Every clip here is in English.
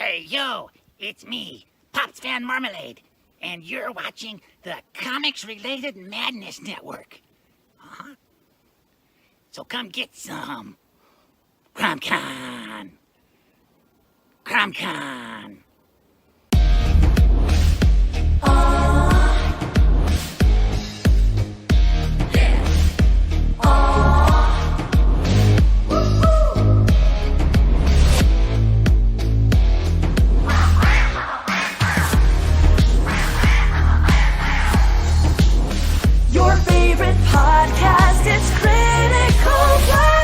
Hey, yo, it's me, Pops Van Marmalade, and you're watching the Comics-Related Madness Network. Uh-huh. So come get some. CromCon. CromCon. Your favorite podcast, it's Critical Blast.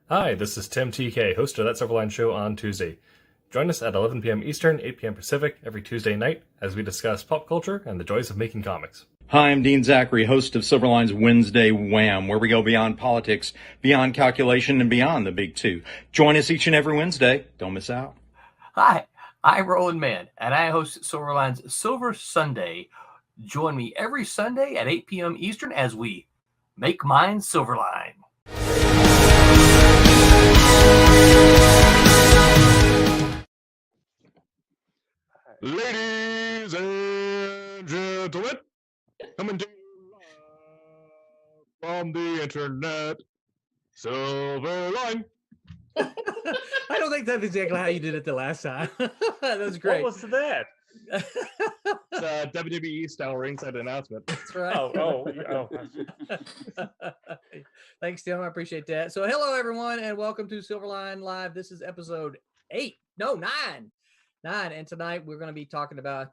Hi, this is Tim TK, host of That Silverline Show on Tuesday. Join us at 11 p.m. Eastern, 8 p.m. Pacific every Tuesday night as we discuss pop culture and the joys of making comics. Hi, I'm Dean Zachary, host of Silverline's Wednesday Wham, where we go beyond politics, beyond calculation, and beyond the big two. Join us each and every Wednesday. Don't miss out. Hi, I'm Roland Mann, and I host Silverline's Silver Sunday. Join me every Sunday at 8 p.m. Eastern as we make mine Silverline. Ladies and gentlemen, coming to you live from the internet, Silverline. I don't think that's exactly how you did it the last time. That was great. What was that? It's a WWE style ringside announcement. That's right. Oh. Thanks, Tim. I appreciate that. So, hello, everyone, and welcome to Silverline Live. This is episode 9. And tonight we're going to be talking about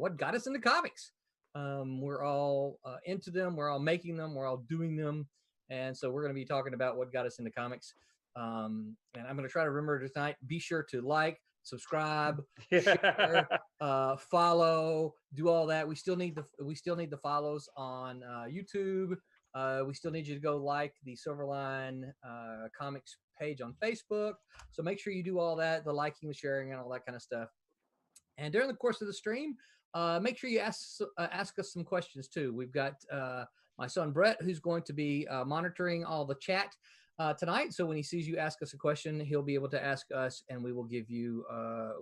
what got us into comics. We're all into them. We're all making them. We're all doing them. And so we're going to be talking about what got us into comics. And I'm going to try to remember tonight. Be sure to like, subscribe, share, follow, do all that. We still need the follows on YouTube. We still need you to go like the Silverline Comics page on Facebook. So make sure you do all that, the liking, the sharing, and all that kind of stuff. And during the course of the stream, make sure you ask us some questions too. We've got my son Brett, who's going to be monitoring all the chat tonight. So when he sees you ask us a question, he'll be able to ask us, and we will give you.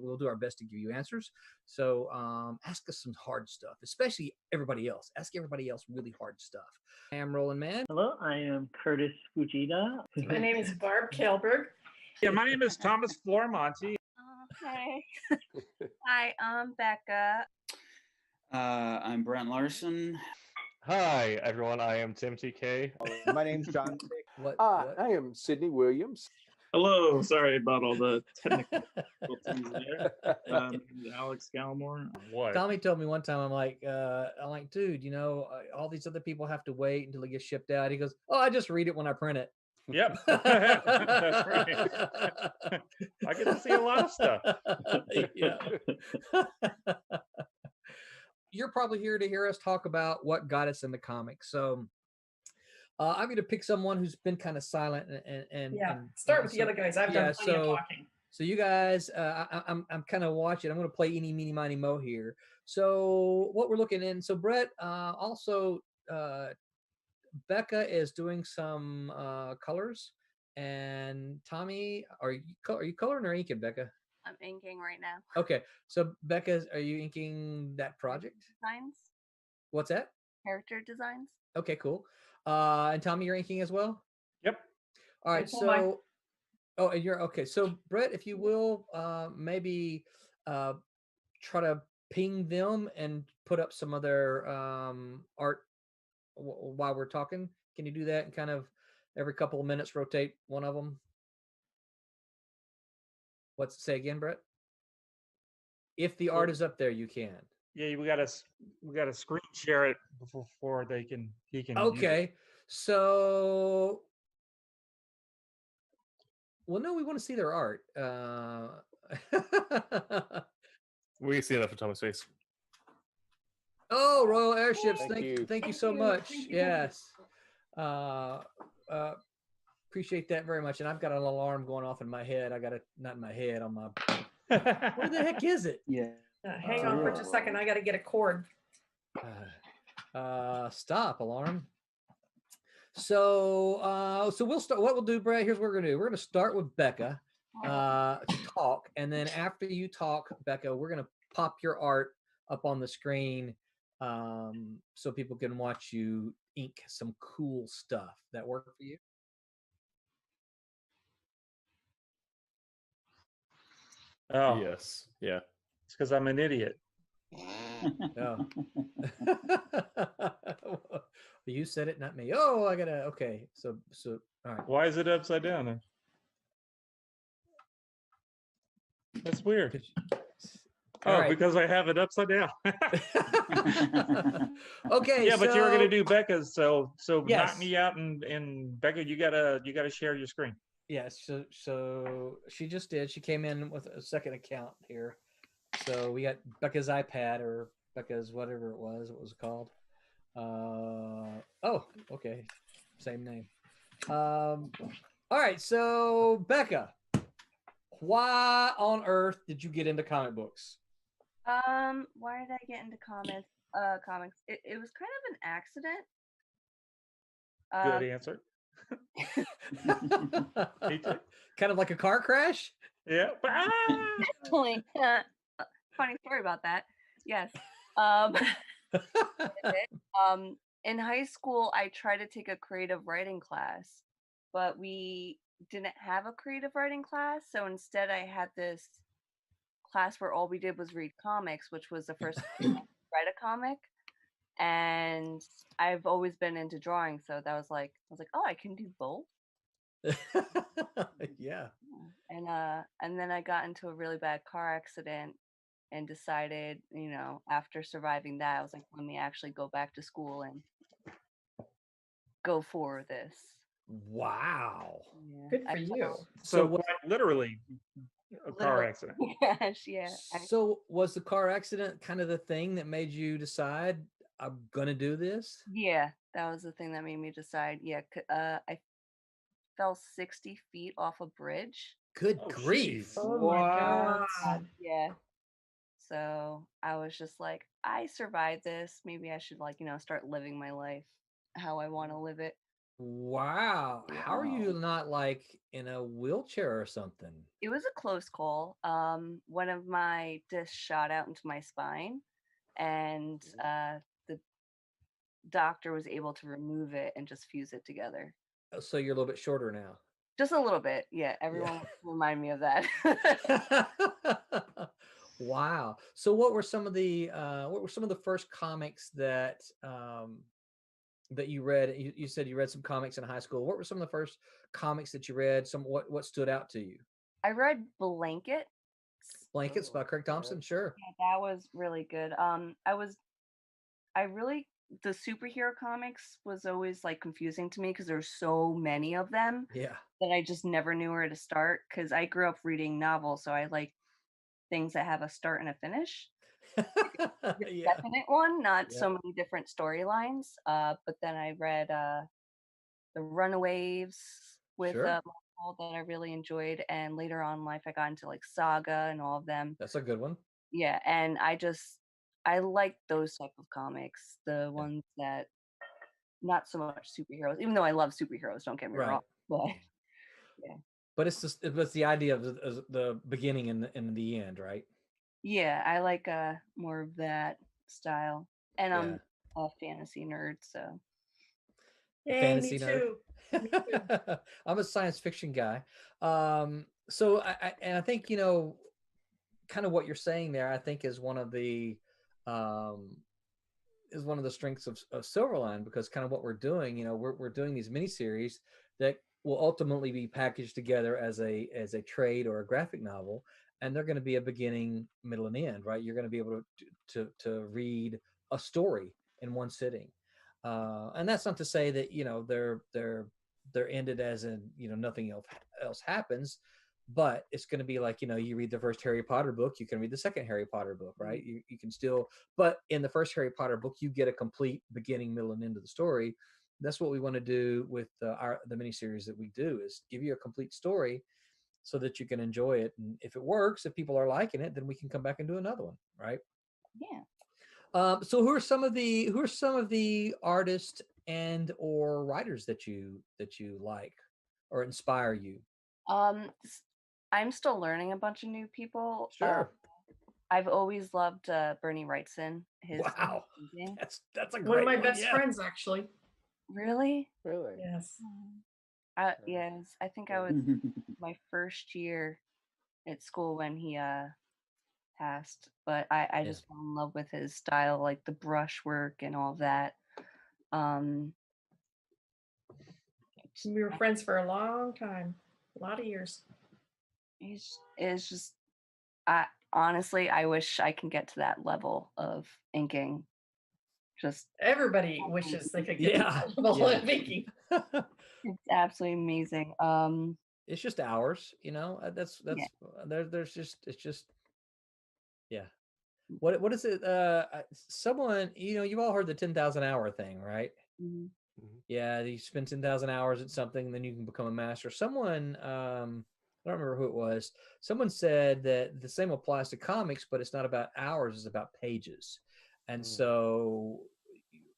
We'll do our best to give you answers. So ask us some hard stuff, especially everybody else. Ask everybody else really hard stuff. I am Roland Mann. Hello, I am Curtis Fujita. My name is Barb Kalberg. Yeah, my name is Thomas Flormonti. Okay. Hi, I'm Becca. I'm Brent Larson. Hi, everyone. I am Tim TK. My name's John. What? I am Sidney Williams. Hello, sorry about all the technical things there. Alex Gallimore. What? Tommy told me one time, I'm like, dude, all these other people have to wait until it gets shipped out. He goes, oh, I just read it when I print it. Yep. That's right. I get to see a lot of stuff. Yeah. you're probably here to hear us talk about what got us into comics. So I'm going to pick someone who's been kind of silent and start with the other guys. I've done plenty of talking. So you guys, I'm kind of watching. I'm going to play eeny, meeny, miny, mo here. So what we're looking in. So Brett, also Becca is doing some colors, and Tommy, are you coloring or inking, Becca? I'm inking right now. Okay, so Becca, are you inking that project? Designs. What's that? Character designs. Okay, cool. And Tommy, you're inking as well? Yep. All right, Yes, am I. so and you're okay. So Brett, if you will, maybe try to ping them and put up some other art while we're talking. Can you do that and kind of every couple of minutes rotate one of them? What's it say again, Brett? If the art is up there, you can. Yeah, we gotta screen share it before he can. Use it. Okay, so well, no, we want to see their art. We can see enough of Thomas' face. Oh, Royal Airships! Thank Thank you you. so much. Thank you. Yes, appreciate that very much. And I've got an alarm going off in my head. I got it not in my head, on my. Where the heck is it? Yeah. Hang on for just a second. I got to get a cord. Stop alarm. So so we'll start. What we'll do, Brad, here's what we're gonna do. We're gonna start with Becca to talk, and then after you talk, Becca, we're gonna pop your art up on the screen so people can watch you ink some cool stuff. That work for you? Oh, Yes. Yeah. it's because I'm an idiot. Oh. You said it, not me. Oh, I gotta. Okay, so all right. Why is it upside down then? That's weird. All Oh, right. because I have it upside down. Okay. Yeah, but you were gonna so- do Becca's, so Yes. knock me out, and Becca, you gotta share your screen. Yes, so she just did. She came in with a second account here. So we got Becca's iPad or Becca's whatever it was. What was it called? Oh, okay, same name. All right, so Becca, why on earth did you get into comic books? Why did I get into comics? It was kind of an accident. Good answer. Kind of like a car crash? Yeah. Definitely. Funny story about that. Yes. In high school, I tried to take a creative writing class, but we didn't have a creative writing class. So instead, I had this class where all we did was read comics, which was the first time I read a comic. And I've always been into drawing, so that was like, I was like, oh, I can do both. Yeah. And then I got into a really bad car accident and decided, after surviving that, I was like, let me actually go back to school and go for this. Wow. Yeah. Good for you. So what- quite literally a car accident. Yes, yeah. So was the car accident kind of the thing that made you decide I'm gonna do this? Yeah, that was the thing that made me decide. Yeah, I fell 60 feet off a bridge. Good Oh, grief. jeez. Oh my God. Yeah. So I was just like, I survived this. Maybe I should start living my life how I want to live it. Wow. How are you not like in a wheelchair or something? It was a close call. One of my discs shot out into my spine, and the doctor was able to remove it and just fuse it together. So you're a little bit shorter now. Just a little bit, yeah. Everyone remind me of that. Wow. So what were some of the first comics that that you read? You said you read some comics in high school. What were some of the first comics that you read? What stood out to you? I read Blankets. Blankets by Craig Thompson. Sure. Yeah, that was really good. The superhero comics was always like confusing to me because there's so many of them Yeah. that I just never knew where to start because I grew up reading novels, so I like things that have a start and a finish. the definite one, not so many different storylines. But then I read the Runaways with Sure. Michael that I really enjoyed, and later on in life I got into like Saga and all of them. That's a good one. Yeah, and I like those type of comics, the ones that not so much superheroes, even though I love superheroes, don't get me wrong. Right. But yeah. But it's the idea of the beginning and the end, right? Yeah, I like more of that style. And Yeah. I'm a fantasy nerd, so A Yay, fantasy me nerd. too. Me too. I'm a science fiction guy. So I think, kind of what you're saying there, I think is one of the strengths of Silverline, because kind of what we're doing, we're doing these miniseries that will ultimately be packaged together as a trade or a graphic novel, and they're going to be a beginning, middle, and end, right? You're going to be able to read a story in one sitting, and that's not to say that they're ended as in nothing else happens. But it's going to be like, you read the first Harry Potter book, you can read the second Harry Potter book, right? You can still, but in the first Harry Potter book, you get a complete beginning, middle, and end of the story. That's what we want to do with the miniseries that we do, is give you a complete story so that you can enjoy it. And if it works, if people are liking it, then we can come back and do another one, right? yeah. So who are some of the artists and or writers that you like or inspire you? I'm still learning a bunch of new people. Sure. I've always loved Bernie Wrightson. His Wow, amazing. that's a great One of my one, best yeah. friends, actually. Really? Really? Yes. Yes, I think I was my first year at school when he passed, but I just fell in love with his style, like the brushwork and all that. We were friends for a long time, a lot of years. It's just honestly, I wish I can get to that level of inking. Just everybody wishes they could get to that level of inking. It's absolutely amazing. It's just hours, that's there's just, it's just, yeah. What is it? Someone, you've all heard the 10,000 hour thing, right? Mm-hmm. Yeah, you spend 10,000 hours at something, then you can become a master. Someone, I don't remember who it was. Someone said that the same applies to comics, but it's not about hours; it's about pages. And so,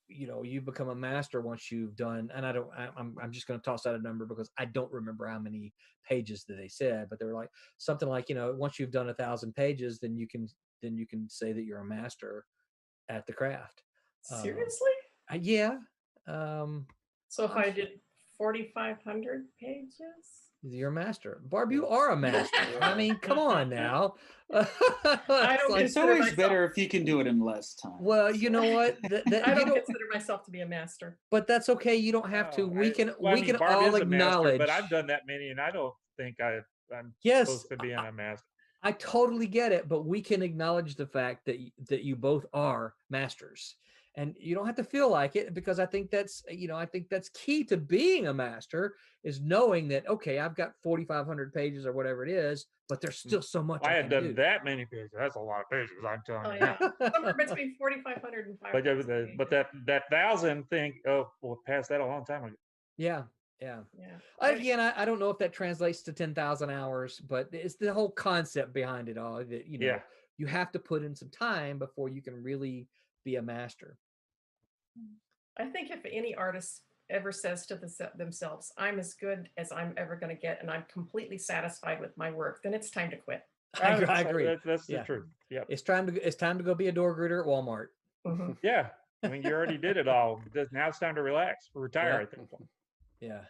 you become a master once you've done. And I'm just going to toss out a number because I don't remember how many pages that they said, but they were like something like, once you've done 1,000 pages, then you can say that you're a master at the craft. Seriously? Yeah. So if I did 4,500 pages, you're a master. Barb, you are a master. I mean, come on now. It's always better if you can do it in less time. Well, you know what? I don't consider myself to be a master. But that's okay. You don't have to. We can Barb all is a master, acknowledge. but I've done that many, and I don't think I'm supposed to be a master. I totally get it, but we can acknowledge the fact that you both are masters. And you don't have to feel like it, because I think that's key to being a master, is knowing that, okay, I've got 4,500 pages or whatever it is, but there's still so much I hadn't can done do. that many pages. That's a lot of pages, I'm telling you. Yeah. Somewhere between 4,500 and 5,000. But that 1,000 thing, we'll pass that a long time ago. Yeah. Again, I don't know if that translates to 10,000 hours, but it's the whole concept behind it all, that you have to put in some time before you can really be a master. I think if any artist ever says to themselves, I'm as good as I'm ever going to get, and I'm completely satisfied with my work, then it's time to quit. I agree. That's the truth. Yeah. It's time to go be a door greeter at Walmart. Mm-hmm. Yeah. I mean, you already did it all. Now it's time to relax, retire at that point. Yeah.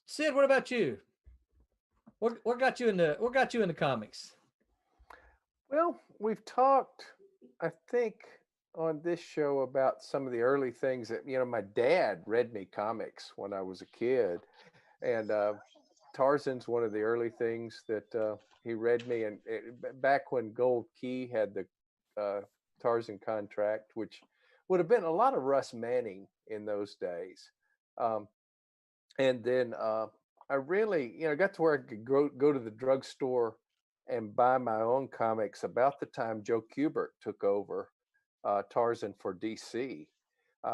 Sid, what about you? What got you into comics? Well, we've talked, I think, on this show about some of the early things that, my dad read me comics when I was a kid, and Tarzan's one of the early things that he read me. And back when Gold Key had the Tarzan contract, which would have been a lot of Russ Manning in those days. And then I really, got to where I could go to the drugstore and buy my own comics about the time Joe Kubert took over Tarzan for DC.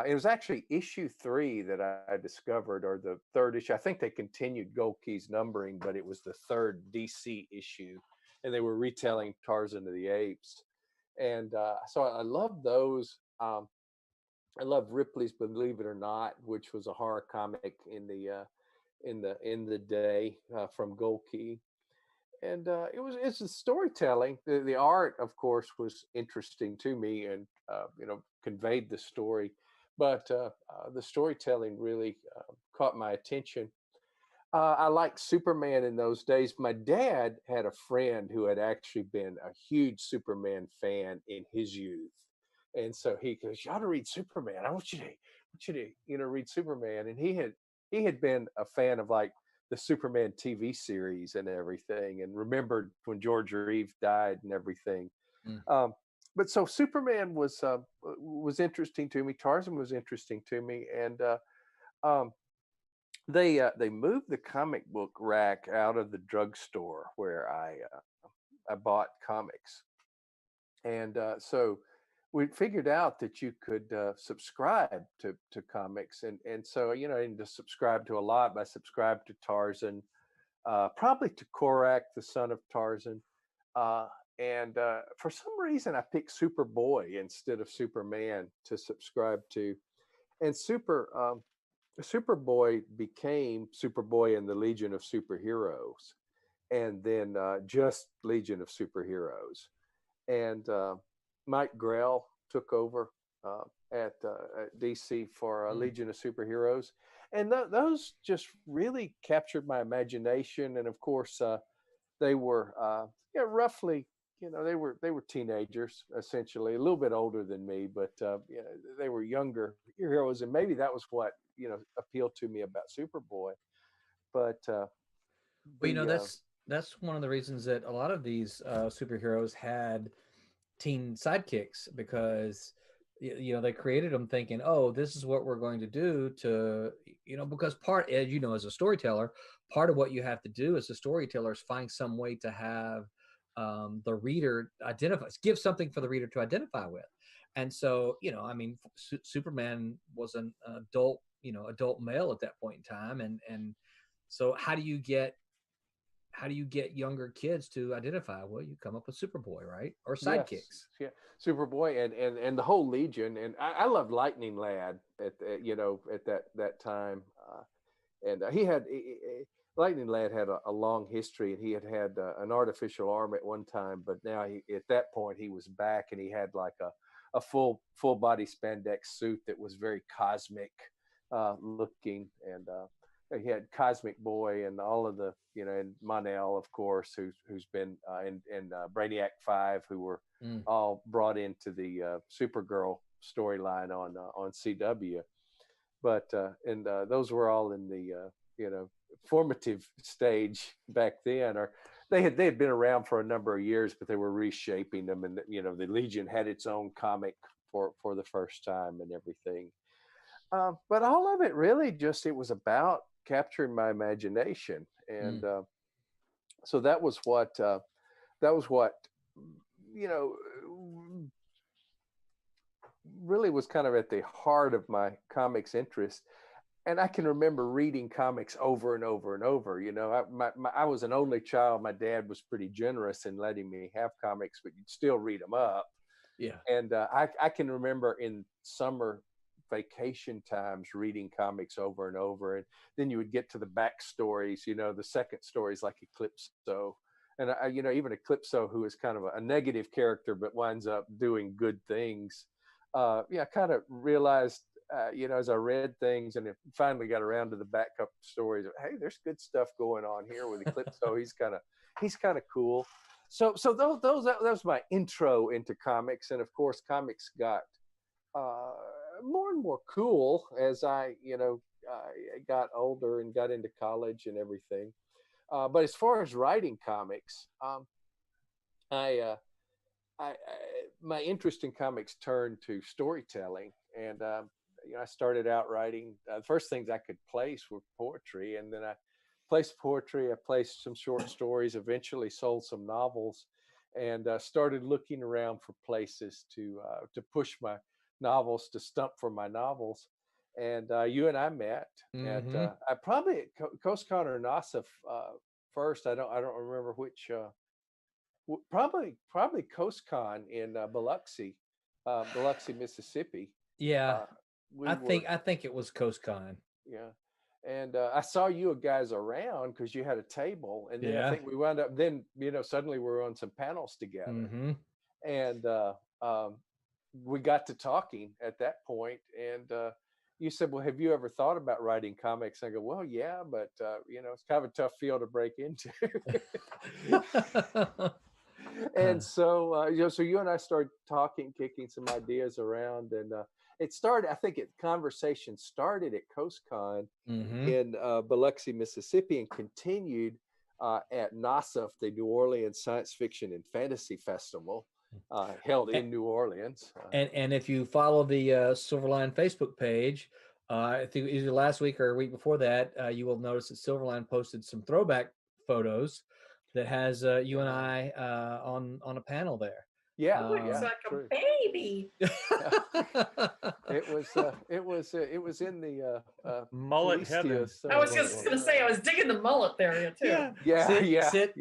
It was actually issue 3 that I discovered, or the third issue. I think they continued Gold Key's numbering, but it was the third DC issue, and they were retelling Tarzan of the Apes. And so I love those. I love Ripley's Believe It or Not, which was a horror comic in the day from Gold Key. And it's the storytelling. The art, of course, was interesting to me, and conveyed the story. But the storytelling really caught my attention. I liked Superman in those days. My dad had a friend who had actually been a huge Superman fan in his youth, and so he goes, "You ought to read Superman. I want you to read Superman." And he had been a fan of like the Superman TV series and everything, and remembered when George Reeves died and everything. But so Superman was interesting to me. Tarzan was interesting to me, and um, they moved the comic book rack out of the drugstore where I bought comics, and so we figured out that you could subscribe to comics, and so I didn't just subscribe to a lot, but I subscribed to Tarzan, probably to Korak, the son of Tarzan, and for some reason I picked Superboy instead of Superman to subscribe to, and Superboy became Superboy and the Legion of Superheroes, and then just Legion of Superheroes. And Mike Grell took over at DC for Legion of Superheroes, and those just really captured my imagination. And of course, they were roughly, they were teenagers, essentially, a little bit older than me, but they were younger heroes, and maybe that was what appealed to me about Superboy. But Well, that's one of the reasons that a lot of these superheroes had teen sidekicks, because they created them thinking, oh, this is what we're going to do to, because as a storyteller, part of what you have to do as a storyteller is find some way to have the reader give something for the reader to identify with. And so Superman was an adult male at that point in time, and so how do you get younger kids to identify? Well, you come up with Superboy, right? Or sidekicks. Yes, yeah, Superboy and the whole Legion, and I loved Lightning Lad at that time, and Lightning Lad had a long history, and he had an artificial arm at one time, but now at that point he was back, and he had like a full body spandex suit that was very cosmic looking, and he had Cosmic Boy and all of the, and Mon-El, of course, who's been in Brainiac 5, who were all brought into the Supergirl storyline on CW. But and those were all in the formative stage back then, or they had been around for a number of years, but they were reshaping them, and the Legion had its own comic for the first time and everything. But all of it really it was about capturing my imagination, and so that was what really was kind of at the heart of my comics interest. And I can remember reading comics over and over and over. I was an only child. My dad was pretty generous in letting me have comics, but you'd still read them up. Yeah. And I can remember in summer vacation times reading comics over and over, and then you would get to the backstories, the second stories, like Eclipso, and even Eclipso, who is kind of a negative character but winds up doing good things. I kind of realized, as I read things and it finally got around to the backup stories, hey, there's good stuff going on here with Eclipso. he's kind of cool. So that was my intro into comics, and of course comics got more and more cool as I got older and got into college and everything. But as far as writing comics, my interest in comics turned to storytelling, and I started out writing. The first things I could place were poetry, and then I placed poetry, I placed some short stories, eventually sold some novels, and started looking around for places to push my novels, to stump for my novels. And you and I met at I probably at Coast Con or Nassau first. I don't remember which. Probably Coast Con in Biloxi, Mississippi. Yeah, We I were, think it was Coast Con. yeah. And I saw you guys around because you had a table, and then I Yeah. think we wound up. Then suddenly we were on some panels together, and we got to talking at that point. And you said, "Well, have you ever thought about writing comics?" I go, "Well, yeah, but it's kind of a tough field to break into." And so so you and I started talking, kicking some ideas around, and it started. I think conversation started at Coast Con in Biloxi, Mississippi, and continued at NASF, the New Orleans Science Fiction and Fantasy Festival, held in New Orleans. And if you follow the Silverline Facebook page, I think either last week or a week before that, you will notice that Silverline posted some throwback photos that has you and I on a panel there. Yeah, Looks like true. a baby. It was in the mullet heaven. I was just going to say, I was digging the mullet there too.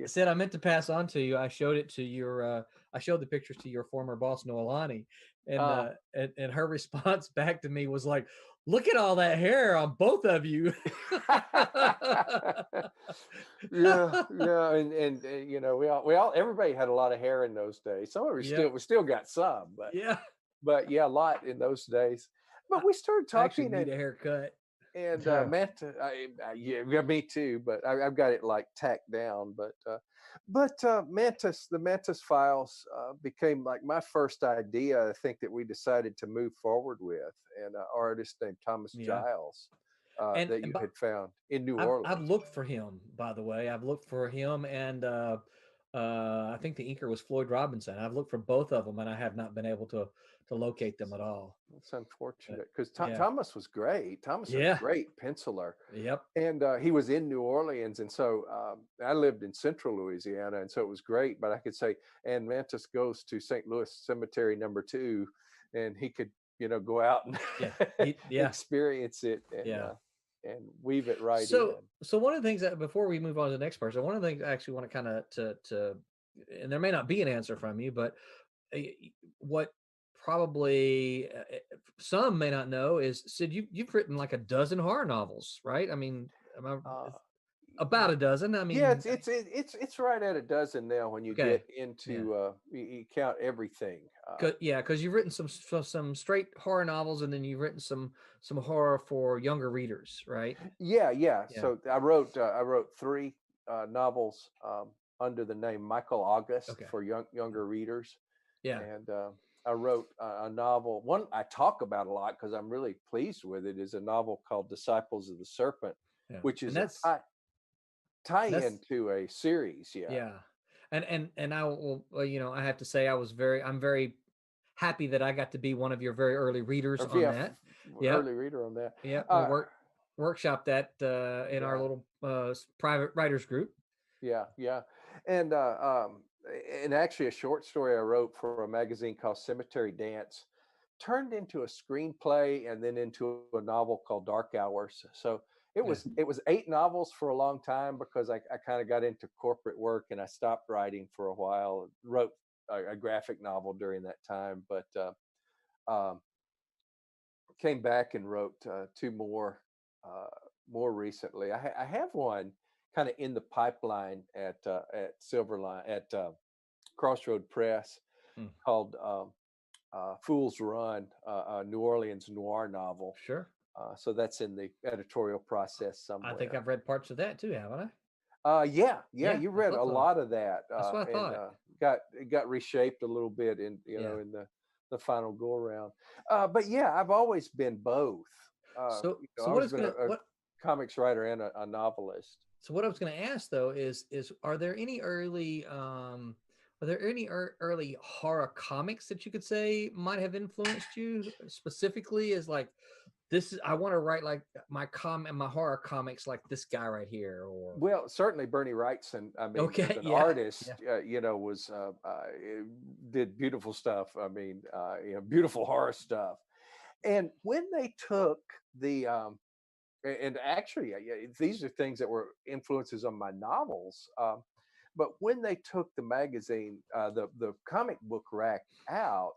Sid, I meant to pass on to you. I showed it to your. I showed the pictures to your former boss Noelani, and her response back to me was like, "Look at all that hair on both of you." yeah, and we all everybody had a lot of hair in those days. Some of we still got some, but a lot in those days. But we started talking. I actually need a haircut. And Manta, yeah, me too. But I've got it like tacked down. But the Mantis Files became like my first idea. I think that we decided to move forward with, and an artist named Thomas Giles that you had found in New Orleans. I've looked for him, by the way. I've looked for him, and I think the inker was Floyd Robinson. I've looked for both of them, and I have not been able to locate them at all. It's unfortunate because Thomas was great. Thomas was a great penciler. Yep. And he was in New Orleans, and so I lived in Central Louisiana, and so it was great. But I could say, and Mantis goes to St. Louis Cemetery No. 2, and he could go out and experience it. And, and weave it right in. So one of the things that before we move on to the next person, one of the things I actually want to kind of to, and there may not be an answer from you, but what probably some may not know is, Sid, you've written like a dozen horror novels, right? I mean, about a dozen. I mean, yeah, it's right at a dozen now when you get into you count everything. Because you've written some straight horror novels, and then you've written some horror for younger readers, right? Yeah. So I wrote 3 novels under the name Michael August for younger readers. Yeah, and I wrote a novel. One I talk about a lot because I'm really pleased with it. Is a novel called Disciples of the Serpent, which is tie into a series. And I will, I have to say I'm very happy that I got to be one of your very early readers on that. Early reader on that. Yeah, we workshop that in our little private writers group. Yeah, and actually a short story I wrote for a magazine called Cemetery Dance turned into a screenplay and then into a novel called Dark Hours. So it was 8 novels for a long time because I kind of got into corporate work and I stopped writing for a while. Wrote a graphic novel during that time, but came back and wrote 2 more recently. I have one kind of in the pipeline at Silverline at Crossroad Press called Fool's Run, a New Orleans noir novel. Sure. So that's in the editorial process somewhere. I think I've read parts of that too, haven't I? Yeah. You read a lot of that. That's what I thought. It got reshaped a little bit in in the final go around. But yeah, I've always been both. So what is a comics writer and a novelist. So what I was going to ask though is are there any early early horror comics that you could say might have influenced you specifically as like this is, I want to write like my horror comics like this guy right here, or Well, certainly Bernie Wrightson, I mean, Okay, as an yeah, artist, was did beautiful stuff. I mean, beautiful horror stuff. And when they took the and actually, these are things that were influences on my novels. But when they took the magazine, the comic book rack out,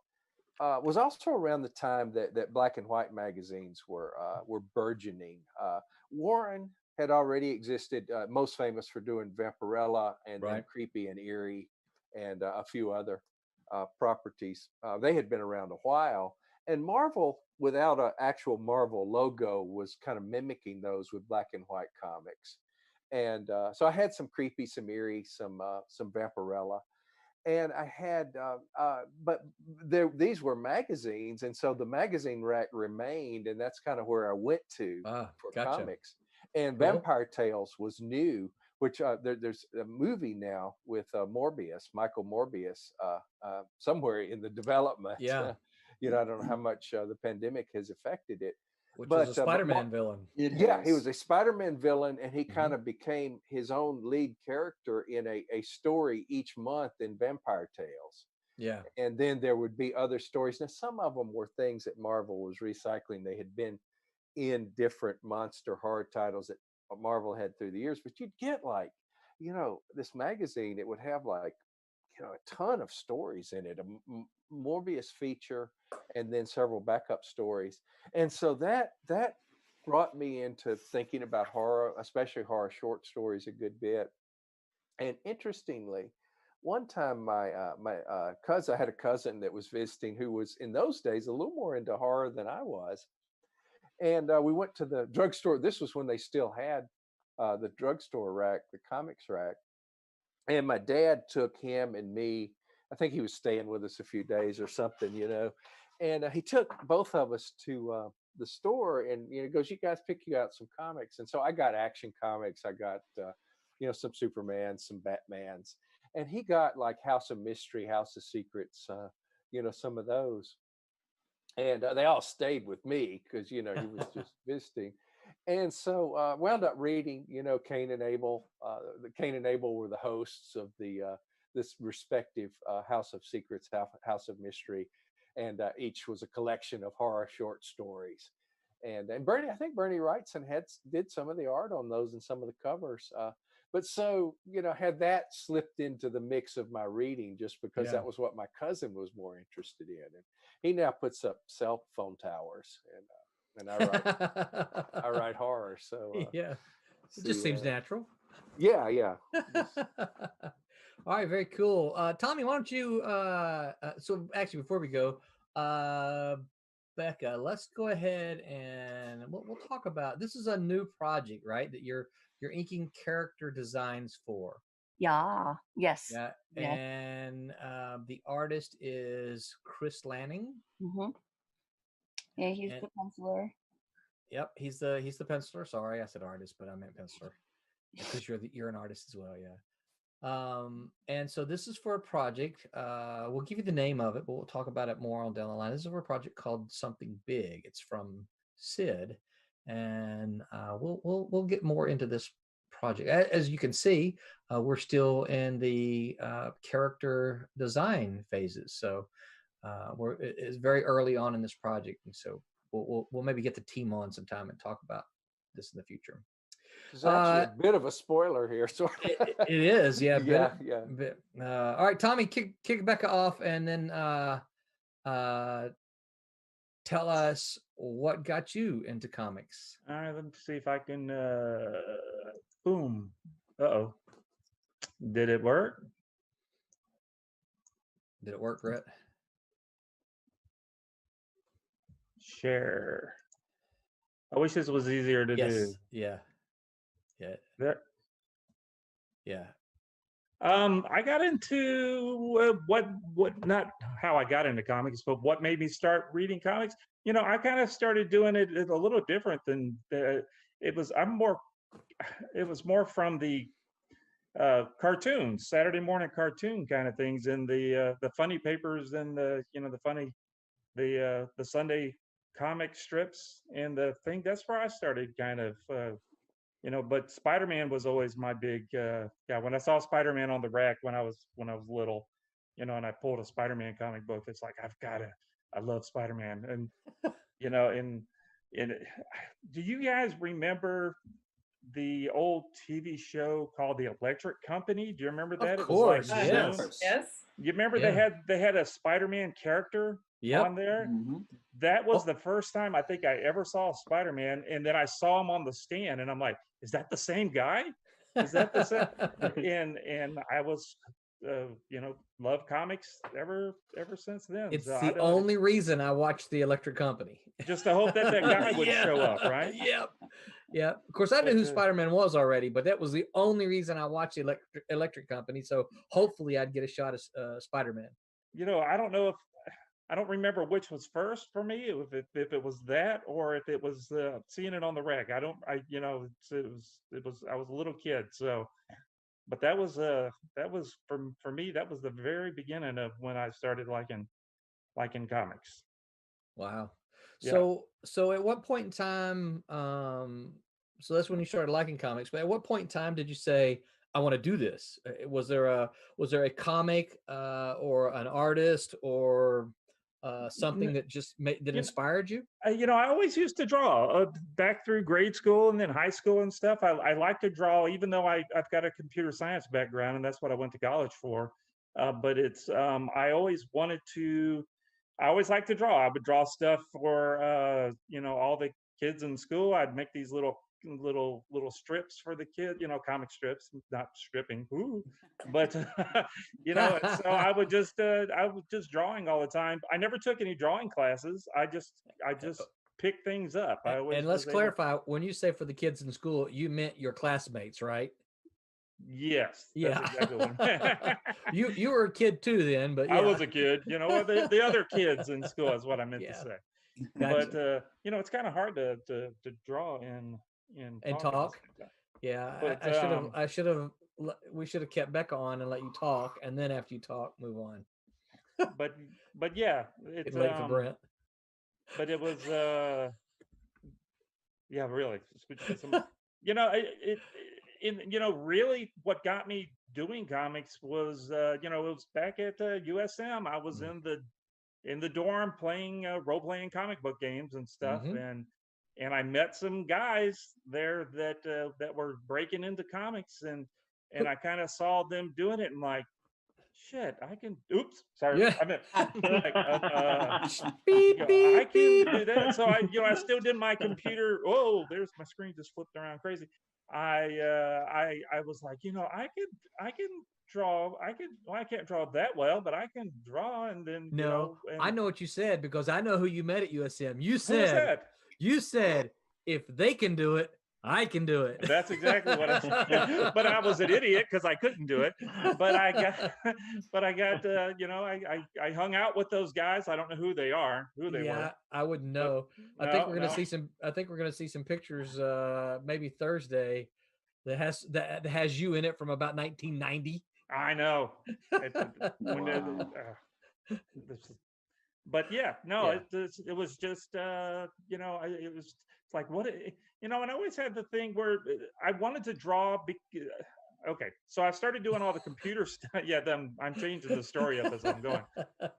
was also around the time that black and white magazines were burgeoning. Warren had already existed, most famous for doing Vampirella and then Right. Creepy and Eerie, and a few other properties. They had been around a while, and Marvel, without an actual Marvel logo, was kind of mimicking those with black and white comics. And so I had some Creepy, some Eerie, some Vampirella, and I had, but these were magazines, and so the magazine rack remained, and that's kind of where I went to for gotcha. comics. And Cool. Vampire Tales was new, which there's a movie now with Morbius, Michael Morbius, somewhere in the development. Yeah. I don't know how much the pandemic has affected it. Which but was a Spider-Man villain. Yeah, he was a Spider-Man villain, and he Mhm. kind of became his own lead character in a story each month in Vampire Tales. Yeah. And then there would be other stories. Now, some of them were things that Marvel was recycling. They had been in different monster horror titles that Marvel had through the years, but you'd get like, this magazine, it would have like, a ton of stories in it, a Morbius feature, and then several backup stories. And so that brought me into thinking about horror, especially horror short stories, a good bit. And interestingly, one time my cousin, I had a cousin that was visiting who was in those days a little more into horror than I was, and we went to the drugstore. This was when they still had the drugstore rack, the comics rack. And my dad took him and me. I think he was staying with us a few days or something. And he took both of us to the store, and goes, "You guys pick you out some comics." And so I got Action Comics. I got some Supermans, some Batmans, and he got like House of Mystery, House of Secrets, some of those. And they all stayed with me because he was just visiting. And so wound up reading, Cain and Abel. The Cain and Abel were the hosts of the this respective House of Secrets, House of Mystery, and each was a collection of horror short stories. And Bernie, I think Bernie Wrightson did some of the art on those and some of the covers. But so had that slipped into the mix of my reading just because that was what my cousin was more interested in, and he now puts up cell phone towers, and I write horror. So yeah, it just seems natural. Yeah. All right, very cool. Tommy, why don't you? So actually, before we go, Becca, let's go ahead and we'll talk about. This is a new project, right? That you're inking character designs for. Yeah. Yes. Yeah. Yes. And the artist is Chris Lanning. Mm-hmm. Yeah, he's the penciler. Yep, he's the penciler. Sorry, I said artist, but I meant penciler because you're an artist as well. Yeah. And so this is for a project. We'll give you the name of it, but we'll talk about it more on down the line. This is for a project called Something Big. It's from Sid, and we'll get more into this project. As you can see, we're still in the character design phases, so it's very early on in this project, and so we'll maybe get the team on sometime and talk about this in the future. It's actually a bit of a spoiler here. So it is, yeah. Yeah. All right, Tommy, kick Becca off, and then tell us what got you into comics. All right, let me see if I can. Boom. Uh-oh. Did it work? Did it work, Brett? Share. I wish this was easier to do. Yeah. There. Yeah. I got into what not how I got into comics, but what made me start reading comics. I kind of started doing it a little different than it was. It was more from the cartoons, Saturday morning cartoon kind of things, and the funny papers, and the funny the Sunday comic strips and the thing. That's where I started kind of, but Spider-Man was always my big, yeah. When I saw Spider-Man on the rack when I was little, and I pulled a Spider-Man comic book, it's like, I love Spider-Man. And, and do you guys remember the old TV show called The Electric Company? Do you remember that? Of course, It was like yes. Yes. You remember Yeah. they had a Spider-Man character Yep. on there? Mhm. That was the first time I think I ever saw Spider-Man, and then I saw him on the stand, and I'm like, is that the same guy? Is that the same? and I was, love comics ever since then. It's So I the don't, only reason I watched The Electric Company. just to hope that guy would show up, right? Yep. Yeah. Of course, I knew who Spider-Man was already, but that was the only reason I watched The Electric Company. So hopefully I'd get a shot at Spider-Man. I don't know if I don't remember which was first for me, if it was that or if it was seeing it on the rack. I don't, I you know it was I was a little kid, so. But that was for me, that was the very beginning of when I started liking comics. Wow. Yeah. So at what point in time, so that's when you started liking comics, but at what point in time did you say, I want to do this? Was there a comic or an artist or something that just that inspired you? I always used to draw back through grade school and then high school and stuff. I like to draw, even though I've got a computer science background and that's what I went to college for. But it's I always wanted to. I always liked to draw. I would draw stuff for all the kids in school. I'd make these little strips for the kids, comic strips, not stripping, but and so I was just drawing all the time. I never took any drawing classes. I just picked things up. I always And let's was able- clarify, when you say for the kids in school, you meant your classmates, right? Yes, Yeah. that's exactly what you were a kid too then, but yeah. I was a kid, the other kids in school is what I meant to Yeah. say. Gotcha. But it's kind of hard to draw and talk. Yeah, But, we should have kept Becca on and let you talk, and then after you talk, move on. but yeah, it's Getting late for Brent. But it was yeah, really. Really what got me doing comics was it was back at USM. I was in the dorm playing role-playing comic book games and stuff, and I met some guys there that were breaking into comics, and I kind of saw them doing it and like, shit, I can. Oops, sorry. Yeah. I meant Beep, I can beep, do that. So I still did my computer. Oh, there's my screen just flipped around crazy. I was like, I can draw. Well, I can't draw that well, but I can draw. And then I know what you said because I know who you met at USM. You who was said that? you said if they can do it, I can do it. That's exactly what I said. But I was an idiot because I couldn't do it. But I got, I hung out with those guys. I don't know who they were. I wouldn't know. I think we're gonna see some. I think we're gonna see some pictures. Maybe Thursday that has you in it from about 1990. I know. But yeah, no, Yeah. it was just it was like and I always had the thing where I wanted to draw. Okay, so I started doing all the computer stuff. Yeah, then I'm changing the story up as I'm going.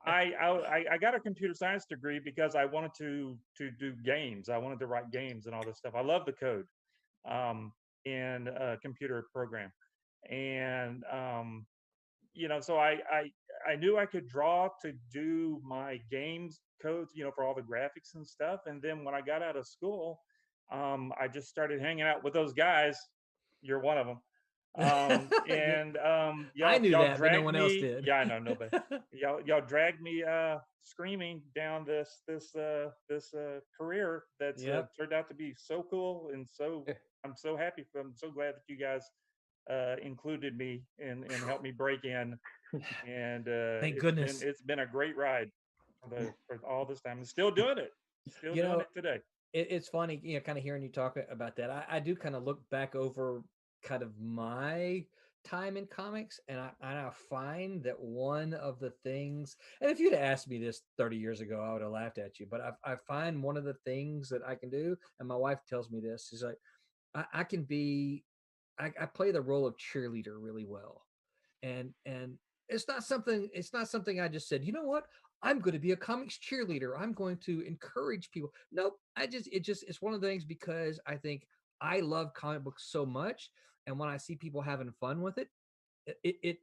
I got a computer science degree because I wanted to do games. I wanted to write games and all this stuff. I love the code, in a computer program, and so I knew I could draw to do my games codes, for all the graphics and stuff. And then when I got out of school, I just started hanging out with those guys. You're one of them. And I knew y'all that, but no one else me, did. Yeah, I know nobody. y'all dragged me screaming down this career that's turned out to be so cool, and so I'm so happy. I'm so glad that you guys included me and helped me break in. And Thank goodness. It's been a great ride for all this time. I'm still doing it. Still doing it today. It's funny, kind of hearing you talk about that. I do kind of look back over kind of my time in comics, and I find that one of the things, and if you'd asked me this 30 years ago, I would have laughed at you, but I find one of the things that I can do, and my wife tells me this, is like, I can be, I play the role of cheerleader really well. And it's not something I just said, you know what? I'm going to be a comics cheerleader. I'm going to encourage people. Nope. It's one of the things, because I think I love comic books so much. And when I see people having fun with it, it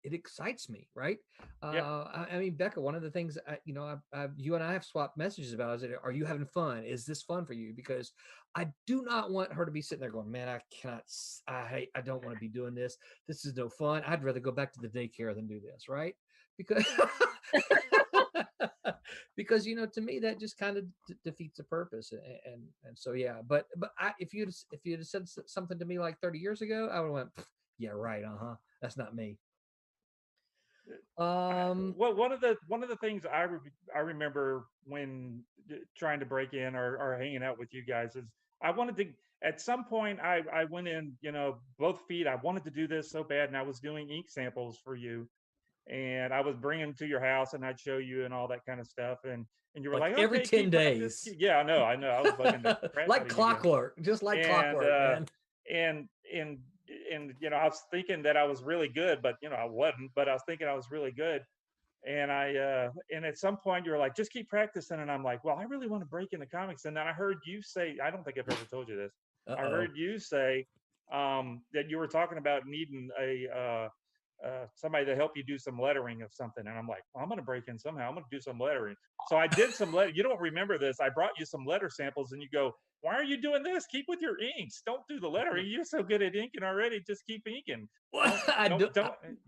excites me. Right. I mean, Becca, one of the things, you and I have swapped messages about is, are you having fun? Is this fun for you? Because I do not want her to be sitting there going, man, I don't want to be doing this. This is no fun. I'd rather go back to the daycare than do this. Right. Because, because, to me, that just kind of defeats the purpose. And so, yeah, but if you'd have said something to me like 30 years ago, I would have went, yeah, right. That's not me. Well, one of the things I remember when trying to break in or hanging out with you guys is I wanted to, at some point I went in, both feet. I wanted to do this so bad, and I was doing ink samples for you, and I was bringing them to your house, and I'd show you and all that kind of stuff, and you were like okay, every 10 days. Yeah, I know. I was bugging the crap like out of clockwork, you just like clockwork, man. And I was thinking that I was really good, but I wasn't. But I was thinking I was really good, and and at some point you were like, just keep practicing, and I'm like, well, I really want to break into comics. And then I heard you say, I don't think I've ever told you this. I heard you say that you were talking about needing somebody to help you do some lettering of something, and I'm like, well, I'm going to break in somehow. I'm going to do some lettering. So I did some letter. You don't remember this? I brought you some letter samples, and you go, why are you doing this? Keep with your inks. Don't do the lettering. You're so good at inking already. Just keep inking. You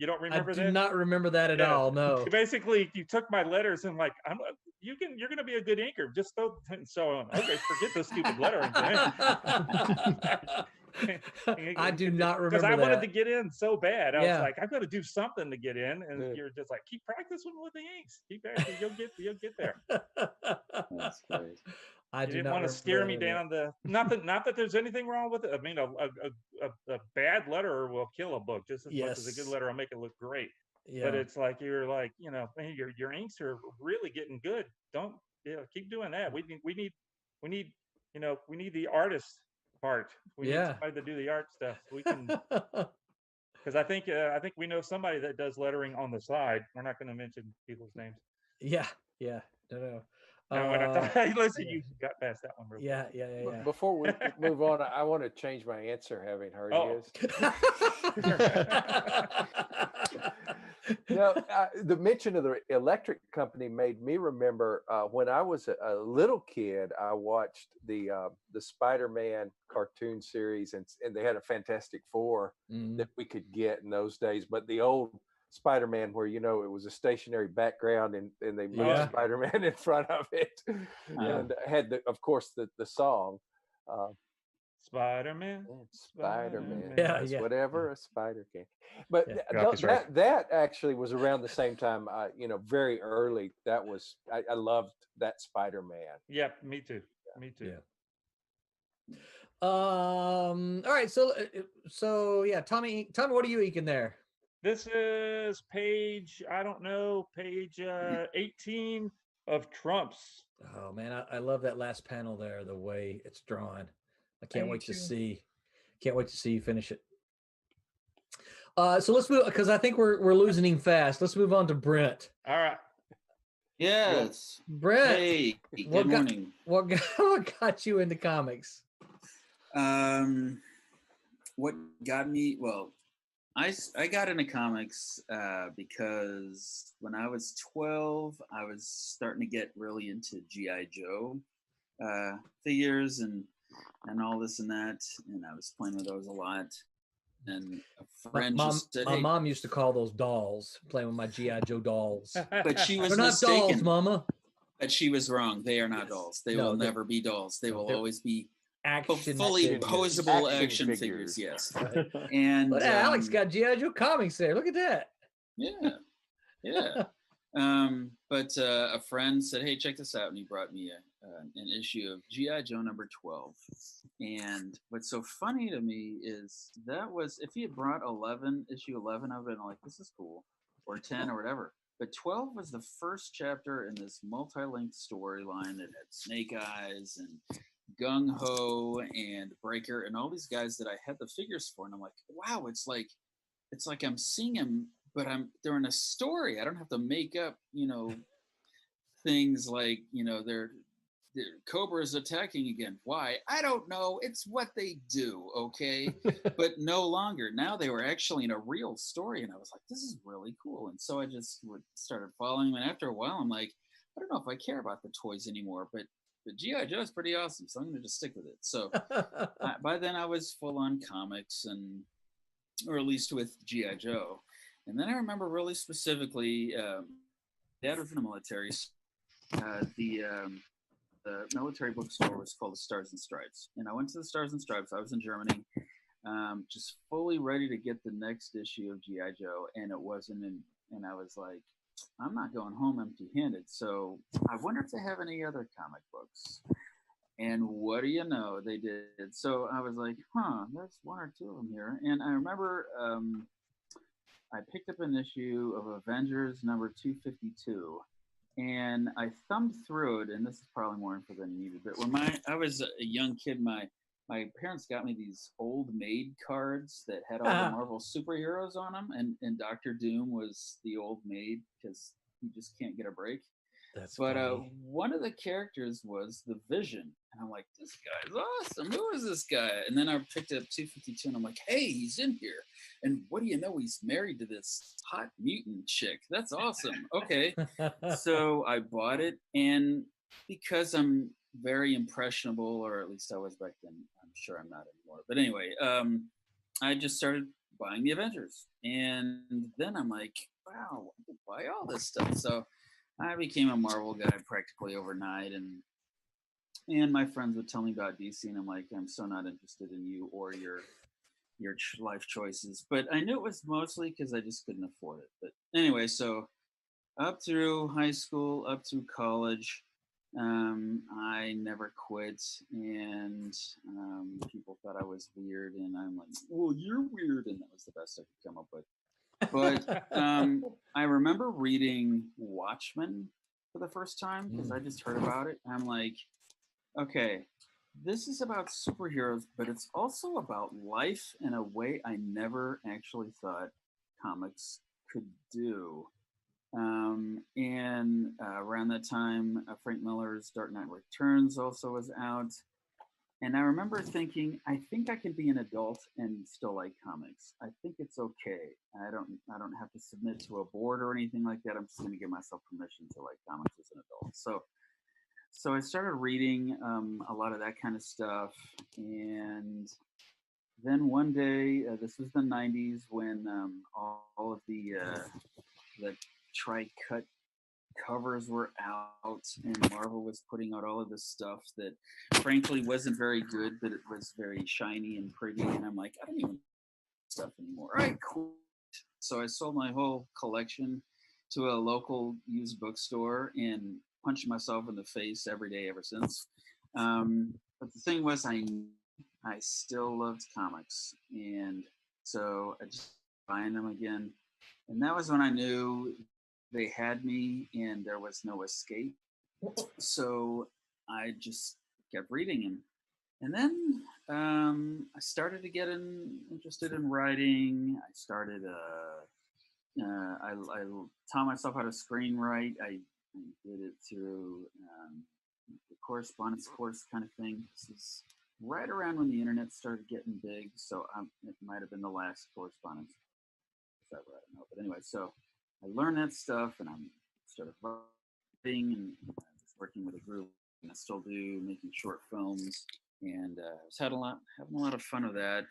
don't remember that? I do not remember that at all. No. Basically, you took my letters and like, you're going to be a good inker. Just so okay, forget the stupid lettering thing. I do not remember because I that. wanted to get in so bad. I was like, I've got to do something to get in, and you're just like, keep practicing with the inks. Keep practicing. You'll get there. That's great. You didn't want to steer me down the not that there's anything wrong with it. I mean, a bad letterer will kill a book just as much as a good letterer will make it look great. Yeah. But it's like you're like, man, your inks are really getting good. Don't keep doing that. We need the artist part. We need somebody to do the art stuff. So we can because I think we know somebody that does lettering on the side. We're not going to mention people's names. Yeah. No. Listen, you got past that one. Real quick. Yeah. Before we move on, I want to change my answer, having heard his. The mention of the electric company made me remember when I was a little kid. I watched the Spider-Man cartoon series, and they had a Fantastic Four that we could get in those days. But the old Spider-Man, where it was a stationary background and they moved Spider-Man in front of it, and had of course the song Spider-Man, whatever a spider can. But that actually was around the same time. Very early. That was I loved that Spider-Man. Yeah, me too. Me too. Yeah. All right. So yeah, Tommy, what are you inking there? This is page 18 of Trump's. Oh man, I love that last panel there, the way it's drawn. I can't wait to see. Can't wait to see you finish it. So let's move, because I think we're losing him fast. Let's move on to Brent. All right. Yes. Brent. Hey, good morning. What got you into comics? What got me? Well, I got into comics because when I was 12, I was starting to get really into G.I. Joe figures and all this and that, and I was playing with those a lot. And a friend just said, my mom used to call those dolls, playing with my G.I. Joe dolls. But she was They're mistaken. not dolls, Mama. But she was wrong. They are not dolls. They will never be dolls. They will always be fully posable action figures. Yes. Right. And Alex got G.I. Joe comics there. Look at that. Yeah. But a friend said, "Hey, check this out," and he brought me an issue of GI Joe number 12. And what's so funny to me is that was if he had brought issue 11 of it, I'm like, this is cool, or 10 or whatever. But 12 was the first chapter in this multi-linked storyline that had Snake Eyes and Gung Ho and Breaker and all these guys that I had the figures for, and I'm like, wow, it's like I'm seeing him, but they're in a story. I don't have to make up, things like, they're Cobra's attacking again. Why? I don't know. It's what they do, okay? But no longer. Now they were actually in a real story, and I was like, this is really cool. And so I just started following them, and after a while, I'm like, I don't know if I care about the toys anymore, but G.I. Joe is pretty awesome, so I'm going to just stick with it. So by then I was full on comics, or at least with G.I. Joe. And then I remember really specifically, Dad was in the military. The military bookstore was called the Stars and Stripes. And I went to the Stars and Stripes. I was in Germany, just fully ready to get the next issue of G.I. Joe. And it wasn't in, and I was like, I'm not going home empty handed. So I wonder if they have any other comic books. And what do you know? They did. So I was like, there's one or two of them here. And I remember I picked up an issue of Avengers number 252. And I thumbed through it, and this is probably more info than you needed. But when I was a young kid, my parents got me these old maid cards that had all the Marvel superheroes on them, and Doctor Doom was the old maid because he just can't get a break. But one of the characters was the Vision, and I'm like, this guy's awesome. Who is this guy? And then I picked up 252, and I'm like, hey, he's in here. And what do you know? He's married to this hot mutant chick. That's awesome. Okay. So I bought it, and because I'm very impressionable, or at least I was back then, I'm sure I'm not anymore. But anyway, I just started buying the Avengers. And then I'm like, wow, I could buy all this stuff. So I became a Marvel guy practically overnight, and my friends would tell me about DC, and I'm like, I'm so not interested in you or your life choices. But I knew it was mostly because I just couldn't afford it. But anyway, so up through high school, up through college, I never quit, and people thought I was weird, and I'm like, well, you're weird, and that was the best I could come up with. But I remember reading Watchmen for the first time because I just heard about it. I'm like, okay, this is about superheroes, but it's also about life in a way I never actually thought comics could do. And around that time, Frank Miller's Dark Knight Returns also was out. And I remember thinking, I think I can be an adult and still like comics. I think it's okay. I don't have to submit to a board or anything like that. I'm just going to give myself permission to like comics as an adult. So I started reading a lot of that kind of stuff. And then one day, this was the 90s when all of the tri-cut covers were out, and Marvel was putting out all of this stuff that frankly wasn't very good, but it was very shiny and pretty. And I'm like, I don't even stuff anymore. All right, cool. So I sold my whole collection to a local used bookstore and punched myself in the face every day ever since. But the thing was, I still loved comics, and so I just buying them again. And that was when I knew they had me and there was no escape. So I just kept reading them. And then I started to get interested in writing. I started, I taught myself how to screenwrite. I did it through the correspondence course kind of thing. This is right around when the internet started getting big. So it might have been the last correspondence. I don't know. But anyway, so I learned that stuff, and I started writing and just working with a group, and I still do, making short films, and having a lot of fun with that.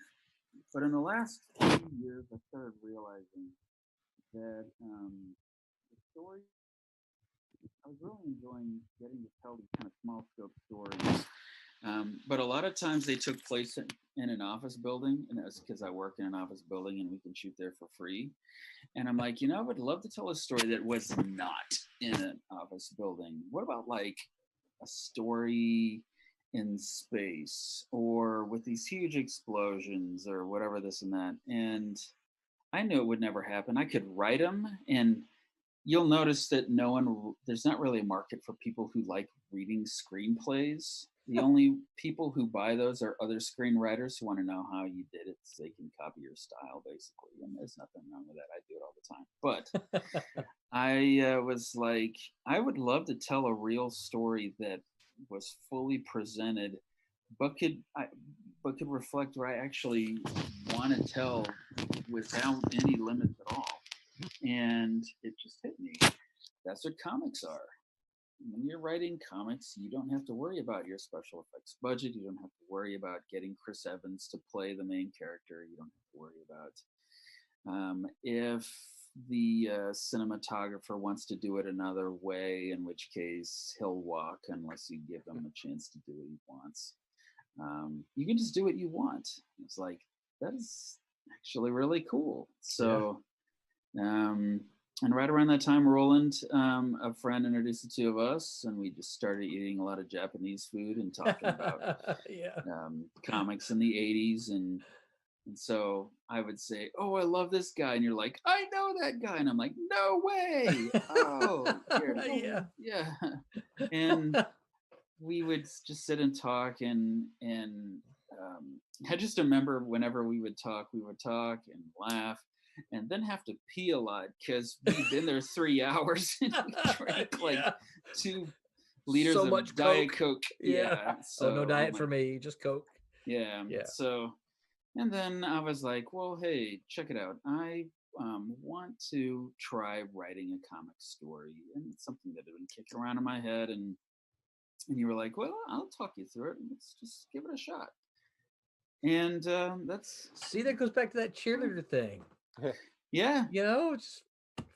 But in the last few years, I started realizing that the story, I was really enjoying getting to tell these kind of small scope stories But a lot of times they took place in an office building, and that's because I work in an office building and we can shoot there for free. And I'm like, I would love to tell a story that was not in an office building. What about like a story in space or with these huge explosions or whatever, this and that? And I knew it would never happen. I could write them, and you'll notice that there's not really a market for people who like reading screenplays. The only people who buy those are other screenwriters who want to know how you did it so they can copy your style, basically. And there's nothing wrong with that. I do it all the time. But I was like, I would love to tell a real story that was fully presented, but could reflect what I actually want to tell without any limits at all. And it just hit me. That's what comics are. When you're writing comics, you don't have to worry about your special effects budget. You don't have to worry about getting Chris Evans to play the main character. You don't have to worry about if the cinematographer wants to do it another way, in which case he'll walk unless you give him a chance to do what he wants. You can just do what you want. It's like, that is actually really cool. So, and right around that time, Roland, a friend, introduced the two of us, and we just started eating a lot of Japanese food and talking about comics in the 80s. And so I would say, oh, I love this guy. And you're like, I know that guy. And I'm like, no way. Oh, yeah. And we would just sit and talk, and I just remember whenever we would talk and laugh, and then have to pee a lot because we'd been there 3 hours and we drank like 2 liters so of much Diet Coke. So no diet for me, just Coke. Yeah. So, and then I was like, well, hey, check it out. I want to try writing a comic story, and it's something that had been kicking around in my head. And you were like, well, I'll talk you through it. Let's just give it a shot. And that goes back to that cheerleader thing. Yeah. It's,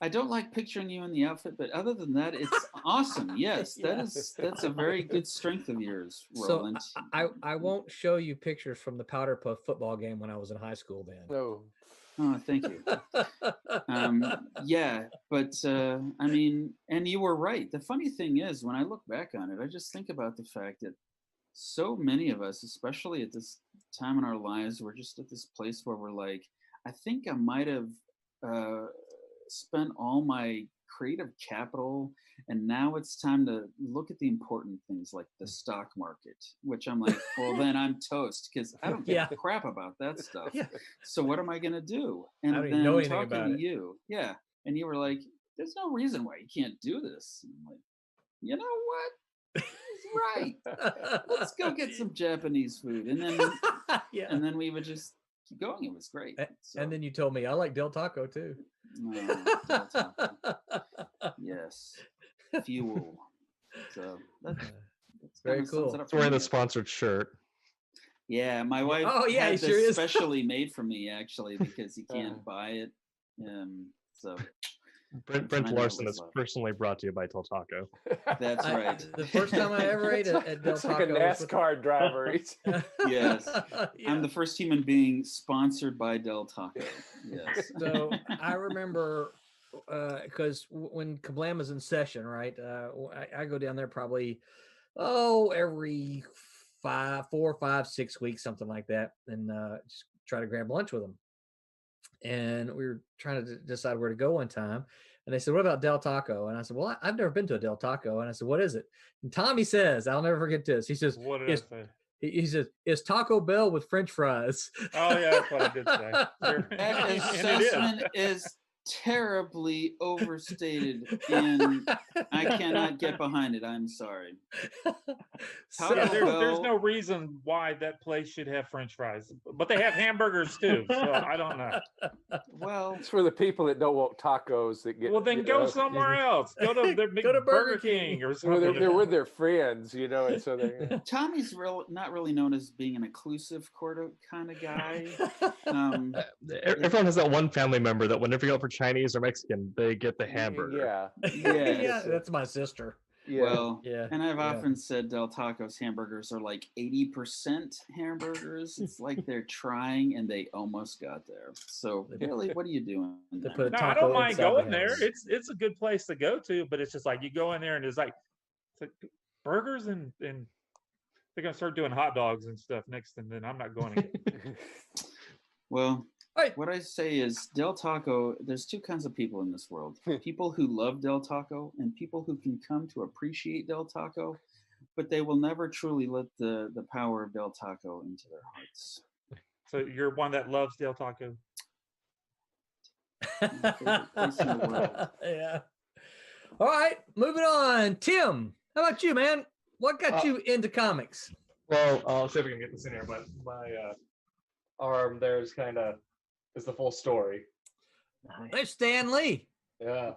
I don't like picturing you in the outfit, but other than that, it's awesome. Yes, that's a very good strength of yours, Roland. So I won't show you pictures from the Powder Puff football game when I was in high school then. No. Oh, thank you. Yeah, but I mean, and you were right. The funny thing is, when I look back on it, I just think about the fact that so many of us, especially at this time in our lives, we're just at this place where we're like, I think I might have spent all my creative capital, and now it's time to look at the important things like the stock market, which I'm like, well, then I'm toast because I don't give a crap about that stuff. So what am I going to do? And I don't then even know anything talking about to it. you, and you were like, there's no reason why you can't do this. And I'm like, you know what? He's right. Let's go get some Japanese food. And then and then we would just keep going. It was great. And then you told me I like Del Taco too. Del Taco. Yes. Fuel. So that's very cool. It's wearing the sponsored shirt. Yeah, my wife had this specially made for me actually because you can't buy it. So Brent Larson is personally brought to you by Del Taco. That's right. The first time I ever ate at Del Taco, like a NASCAR driver. Yes, I'm the first human being sponsored by Del Taco. Yes. So I remember because when Kablam is in session, right? I go down there probably every 4, 5, 6 weeks, something like that, and just try to grab lunch with them. And we were trying to decide where to go one time. And they said, what about Del Taco? And I said, well, I've never been to a Del Taco. And I said, what is it? And Tommy says, I'll never forget this. He says, what did I say? He says, it's Taco Bell with French fries. Oh, yeah, that's what I did say. That assessment is terribly overstated, and I cannot get behind it. I'm sorry. There's no reason why that place should have French fries, but they have hamburgers too. So I don't know. Well, it's for the people that don't want tacos. That get. Well, then go somewhere else. Go to Burger King or something. They're with their friends, and so they. Tommy's not really known as being an inclusive kind of guy. Everyone has that one family member that whenever you go for Chinese or Mexican, they get the hamburger. Yeah, that's my sister. Well, Yeah. and I've Yeah. often said Del Taco's hamburgers are like 80% hamburgers. It's like they're trying and they almost got there. So really, what are you doing? They there? put a No, I taco don't mind inside the going there. hamburger. It's a good place to go to, but it's just like you go in there and it's like burgers and they're gonna start doing hot dogs and stuff next, and then I'm not going again. Well, Right. what I say is Del Taco, there's two kinds of people in this world. People who love Del Taco and people who can come to appreciate Del Taco, but they will never truly let the power of Del Taco into their hearts. So you're one that loves Del Taco. Favorite place in the world. Yeah. All right, moving on. Tim, how about you, man? What got you into comics? Well, I'll see if we can get this in here, but my arm there's kind of is the full story. There's Stan Lee. Yeah.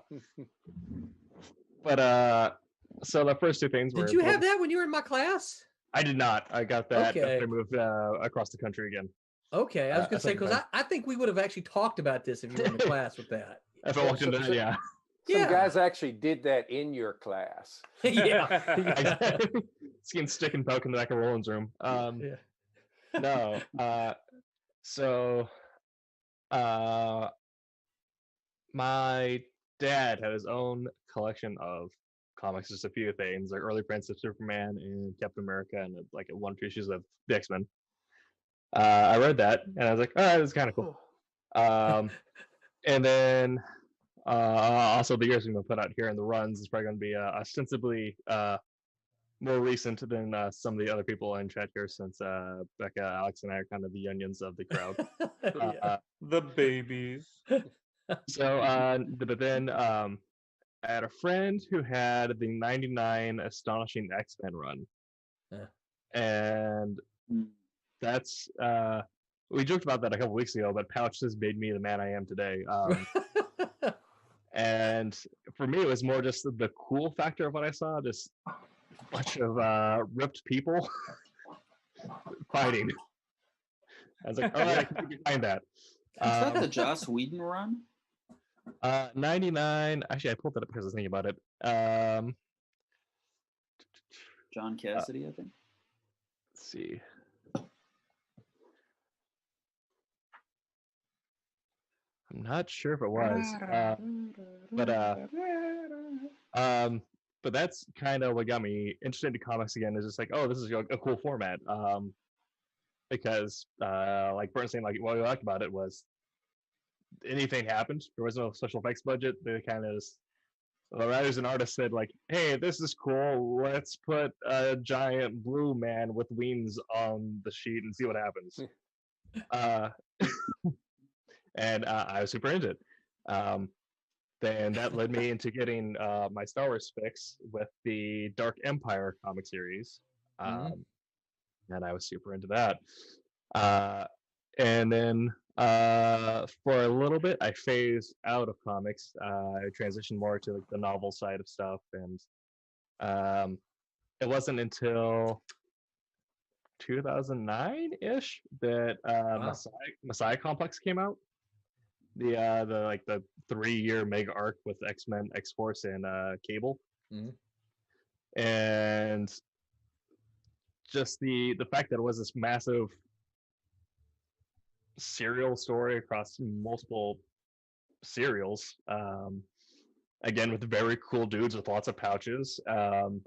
But so the first two things were. Did you have that when you were in my class? I did not. I got that Okay. after I moved across the country again. Okay, I was gonna say second because time. I think we would have actually talked about this if you were in the class with that. If I walked into that, yeah. Some guys actually did that in your class. Yeah. Skin stick and poke in the back of Roland's room. No. So my dad had his own collection of comics, just a few things, like early prints of Superman and Captain America and like one or two issues of the X-Men. I read that and I was like, all right, this is kind of cool. And then also the years we're going to put out here in the runs is probably going to be ostensibly more recent than some of the other people in chat here, since Becca, Alex, and I are kind of the onions of the crowd. The babies. So, but then I had a friend who had the 99 Astonishing X-Men run. And that's, we joked about that a couple weeks ago, but Pouch has made me the man I am today. And for me, it was more just the cool factor of what I saw, just a bunch of ripped people fighting. I was like, oh, I can get behind that. Is that the Joss Whedon run? 99. Actually, I pulled that up because I was thinking about it. John Cassidy, I think. Let's see. I'm not sure if it was, but that's kind of what got me interested in comics again. Is just like, oh, this is a cool format. Because like Bernstein, like what I liked about it was anything happened. There was no special effects budget. They kind of the writers and artists said like, hey, this is cool. Let's put a giant blue man with wings on the sheet and see what happens. And I was super into it. Then that led me into getting my Star Wars fix with the Dark Empire comic series. And I was super into that. And then for a little bit, I phased out of comics. I transitioned more to like the novel side of stuff. And it wasn't until 2009-ish that Messiah Complex came out. The like the 3-year mega arc with X-Men, X-Force, and Cable. And just the fact that it was this massive serial story across multiple serials, again with very cool dudes with lots of pouches, and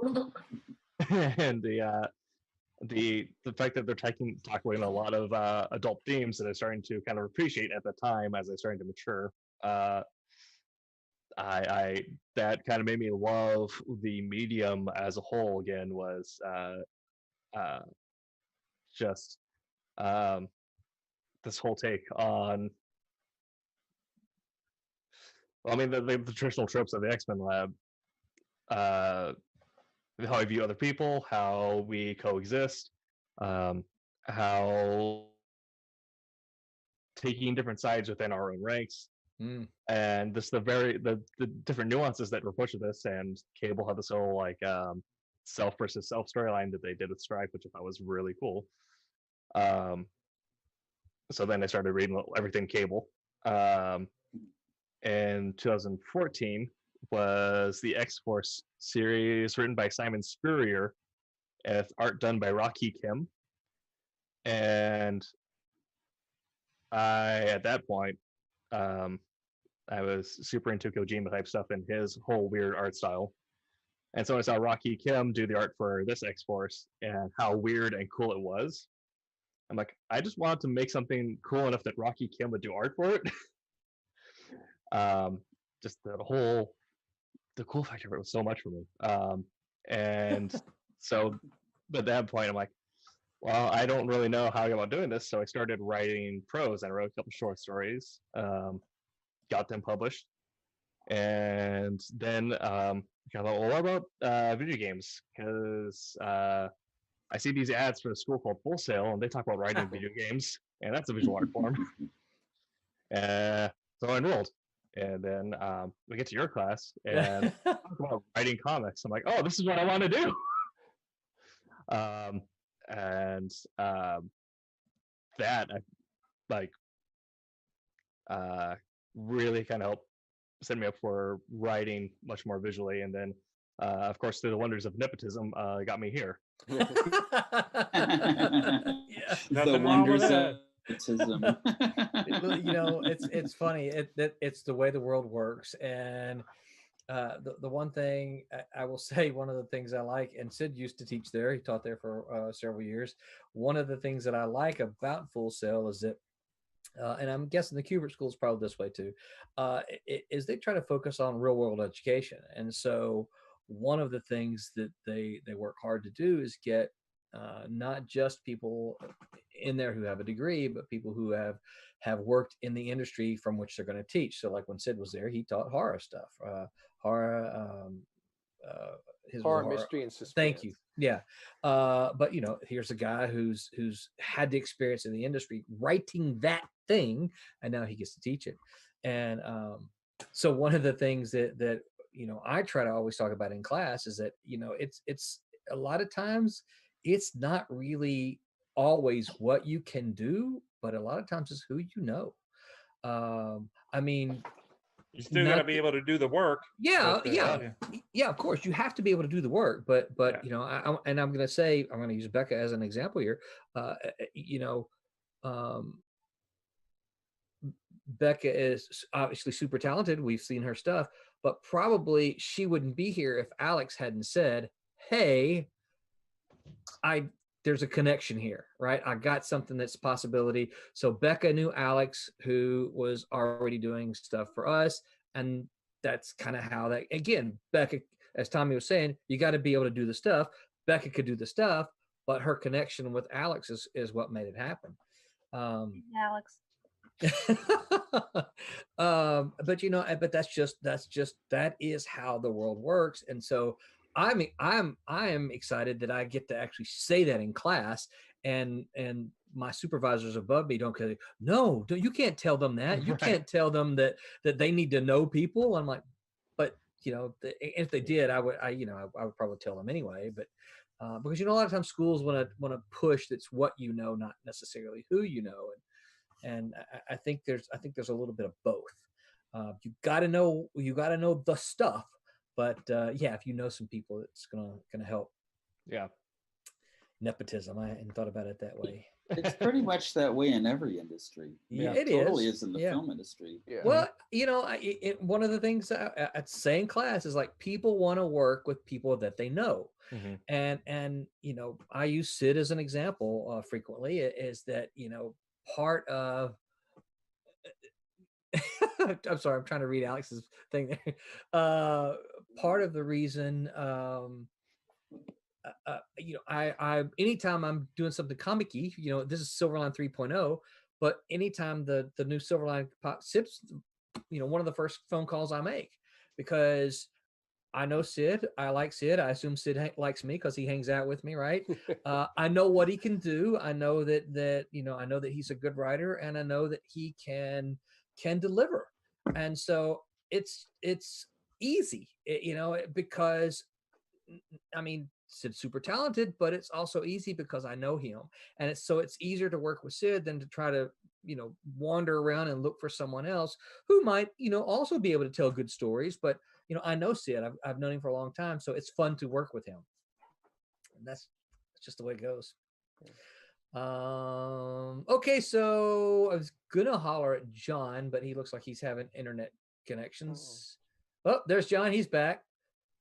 the fact that they're tackling a lot of adult themes that I'm starting to kind of appreciate at the time as I'm starting to mature. I that kind of made me love the medium as a whole again. Was just this whole take on, well, I mean the traditional tropes of the X-Men lab, how I view other people, how we coexist, how taking different sides within our own ranks, and this the different nuances that were pushed to this. And Cable had this whole like self versus self storyline that they did with Stripe, which I thought was really cool. So then I started reading everything Cable. In 2014, was the X-Force series written by Simon Spurrier, with art done by Rocky Kim. And at that point, I was super into Kojima type stuff and his whole weird art style. And so I saw Rocky Kim do the art for this X-Force and how weird and cool it was. I'm like, I just wanted to make something cool enough that Rocky Kim would do art for it. Just the cool factor of it was so much for me. And so at that point, I'm like, well, I don't really know how I go about doing this. So I started writing prose and I wrote a couple short stories, got them published. And then I thought, well, what about video games? Because I see these ads for a school called Full Sail, and they talk about writing video games, and that's a visual art form. So I enrolled, and then we get to your class and talk about writing comics. I'm like, oh, this is what I want to do. And that really kind of helped set me up for writing much more visually, and then of course through the wonders of nepotism got me here. Yeah. The wonders of nepotism. You know, it's funny. It's the way the world works, and the one thing I will say, one of the things I like, and Sid used to teach there. He taught there for several years. One of the things that I like about Full Sail is that, and I'm guessing the Kubert School is probably this way too, is they try to focus on real world education. And so one of the things that they work hard to do is get not just people in there who have a degree, but people who have worked in the industry from which they're going to teach. So like when Sid was there, he taught horror stuff, horror, his horror, mystery, and suspense. Thank you. Yeah. But you know, here's a guy who's had the experience in the industry writing that thing, and now he gets to teach it. And so one of the things that you know I try to always talk about in class is that, you know, it's a lot of times it's not really always what you can do, but a lot of times it's who you know. I mean, you still got to be able to do the work. Yeah, of course, you have to be able to do the work. But yeah. You know, I'm going to use Becca as an example here. You know, Becca is obviously super talented. We've seen her stuff, but probably she wouldn't be here if Alex hadn't said, "Hey, there's a connection here, right? I got something that's a possibility." So Becca knew Alex, who was already doing stuff for us. And that's kind of how that, again, Becca, as Tommy was saying, you got to be able to do the stuff. Becca could do the stuff, but her connection with Alex is what made it happen. Alex. But you know, but that is how the world works. And so I am excited that I get to actually say that in class, and my supervisors above me don't go, "No, you can't tell them that. You can't tell them that they need to know people." I'm like, but you know, if they did, I would probably tell them anyway. But because, you know, a lot of times schools want to push that's what you know, not necessarily who you know. And I think there's a little bit of both. You got to know the stuff. But yeah, if you know some people, it's gonna help. Yeah. Nepotism. I hadn't thought about it that way. It's pretty much that way in every industry. Yeah, it totally is in the film industry. Yeah. Well, you know, one of the things I'd say in class is like people want to work with people that they know. Mm-hmm. And you know, I use Sid as an example frequently. Is that, you know, part of I'm sorry, I'm trying to read Alex's thing there. Part of the reason, you know, I anytime I'm doing something comic-y, you know, this is Silverline 3.0, but anytime the new Silverline sips, you know, one of the first phone calls I make, because I know Sid, I like Sid. I assume Sid likes me because he hangs out with me, right? I know what he can do. I know that you know, I know that he's a good writer, and I know that he can deliver. And so it's easy, you know, because I mean, Sid's super talented, but it's also easy because I know him. And it's easier to work with Sid than to try to, you know, wander around and look for someone else who might, you know, also be able to tell good stories. But, I know Sid. I've known him for a long time, so it's fun to work with him. And that's just the way it goes. Okay, so I was gonna holler at John, but he looks like he's having internet connections. Oh, there's John. He's back.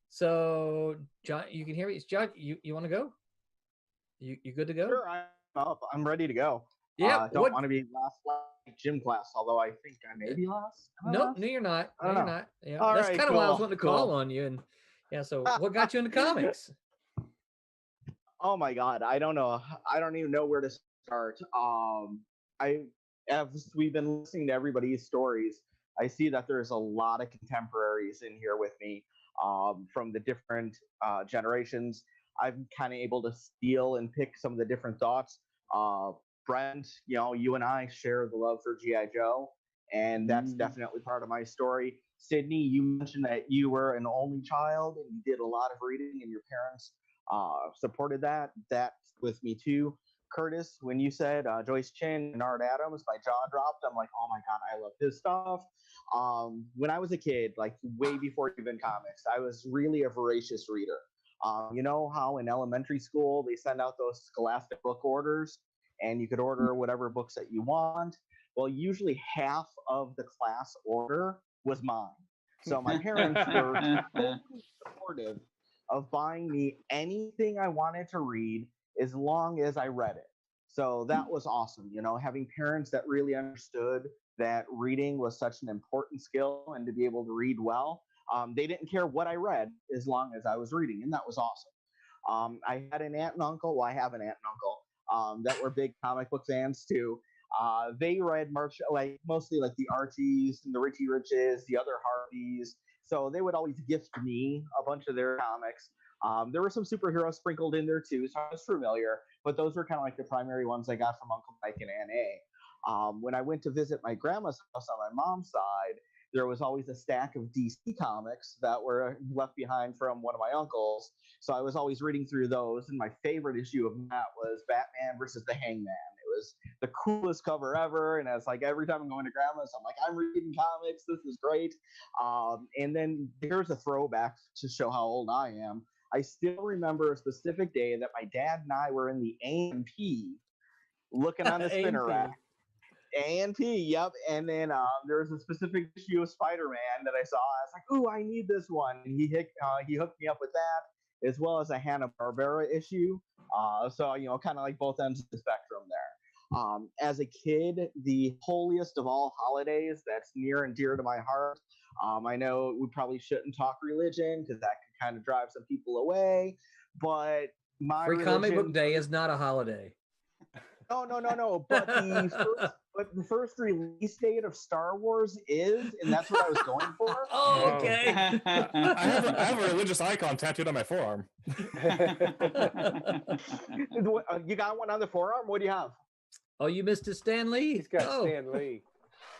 So John, you can hear me. It's John. You want to go? You good to go? Sure, I'm up. I'm ready to go. Yeah. Don't want to be last like gym class, although I think I may be last. No, you're not. I don't you're know. not. Yeah, All that's right, kind of why I was cool, wanting to call cool. on you. And yeah, so what got you into comics? Oh my God, I don't know. I don't even know where to start. As we've been listening to everybody's stories, I see that there's a lot of contemporaries in here with me from the different generations. I'm kind of able to steal and pick some of the different thoughts. Brent, you and I share the love for G.I. Joe, and that's definitely part of my story. Sydney, you mentioned that you were an only child and you did a lot of reading, and your parents supported that. That's with me too. Curtis, when you said Joyce Chin and Art Adams, my jaw dropped. I'm like, oh my God, I love his stuff. When I was a kid, like way before even comics, I was really a voracious reader. You know how in elementary school they send out those scholastic book orders and you could order whatever books that you want? Well, usually half of the class order was mine. So my parents were totally supportive of buying me anything I wanted to read as long as I read it. So that was awesome, having parents that really understood that reading was such an important skill and to be able to read well. They didn't care what I read as long as I was reading, and that was awesome. I had an aunt and uncle. Well, I have an aunt and uncle that were big comic book fans too. They read mostly like the Archies and the Richie Riches, the other Harveys. So they would always gift me a bunch of their comics. There were some superheroes sprinkled in there too, so I was familiar. But those were kind of like the primary ones I got from Uncle Mike and Aunt A. When I went to visit my grandma's house on my mom's side, there was always a stack of DC comics that were left behind from one of my uncles. So I was always reading through those. And my favorite issue of that was Batman versus the Hangman. It was the coolest cover ever. And it's like every time I'm going to grandma's, I'm like, I'm reading comics. This is great. And then here's a throwback to show how old I am. I still remember a specific day that my dad and I were in the A&P looking on the spinner rack. A&P, yep. And then there was a specific issue of Spider-Man that I saw. I was like, "Ooh, I need this one." And he hooked me up with that, as well as a Hanna-Barbera issue. So kind of like both ends of the spectrum there. As a kid, the holiest of all holidays that's near and dear to my heart. I know we probably shouldn't talk religion because that could kind of drive some people away, but my Free Comic Book Day is not a holiday. No. But the first release date of Star Wars is, and that's what I was going for. Oh, okay. I have a religious icon tattooed on my forearm. You got one on the forearm? What do you have? Oh, you missed a Stan Lee? He's got Stan Lee.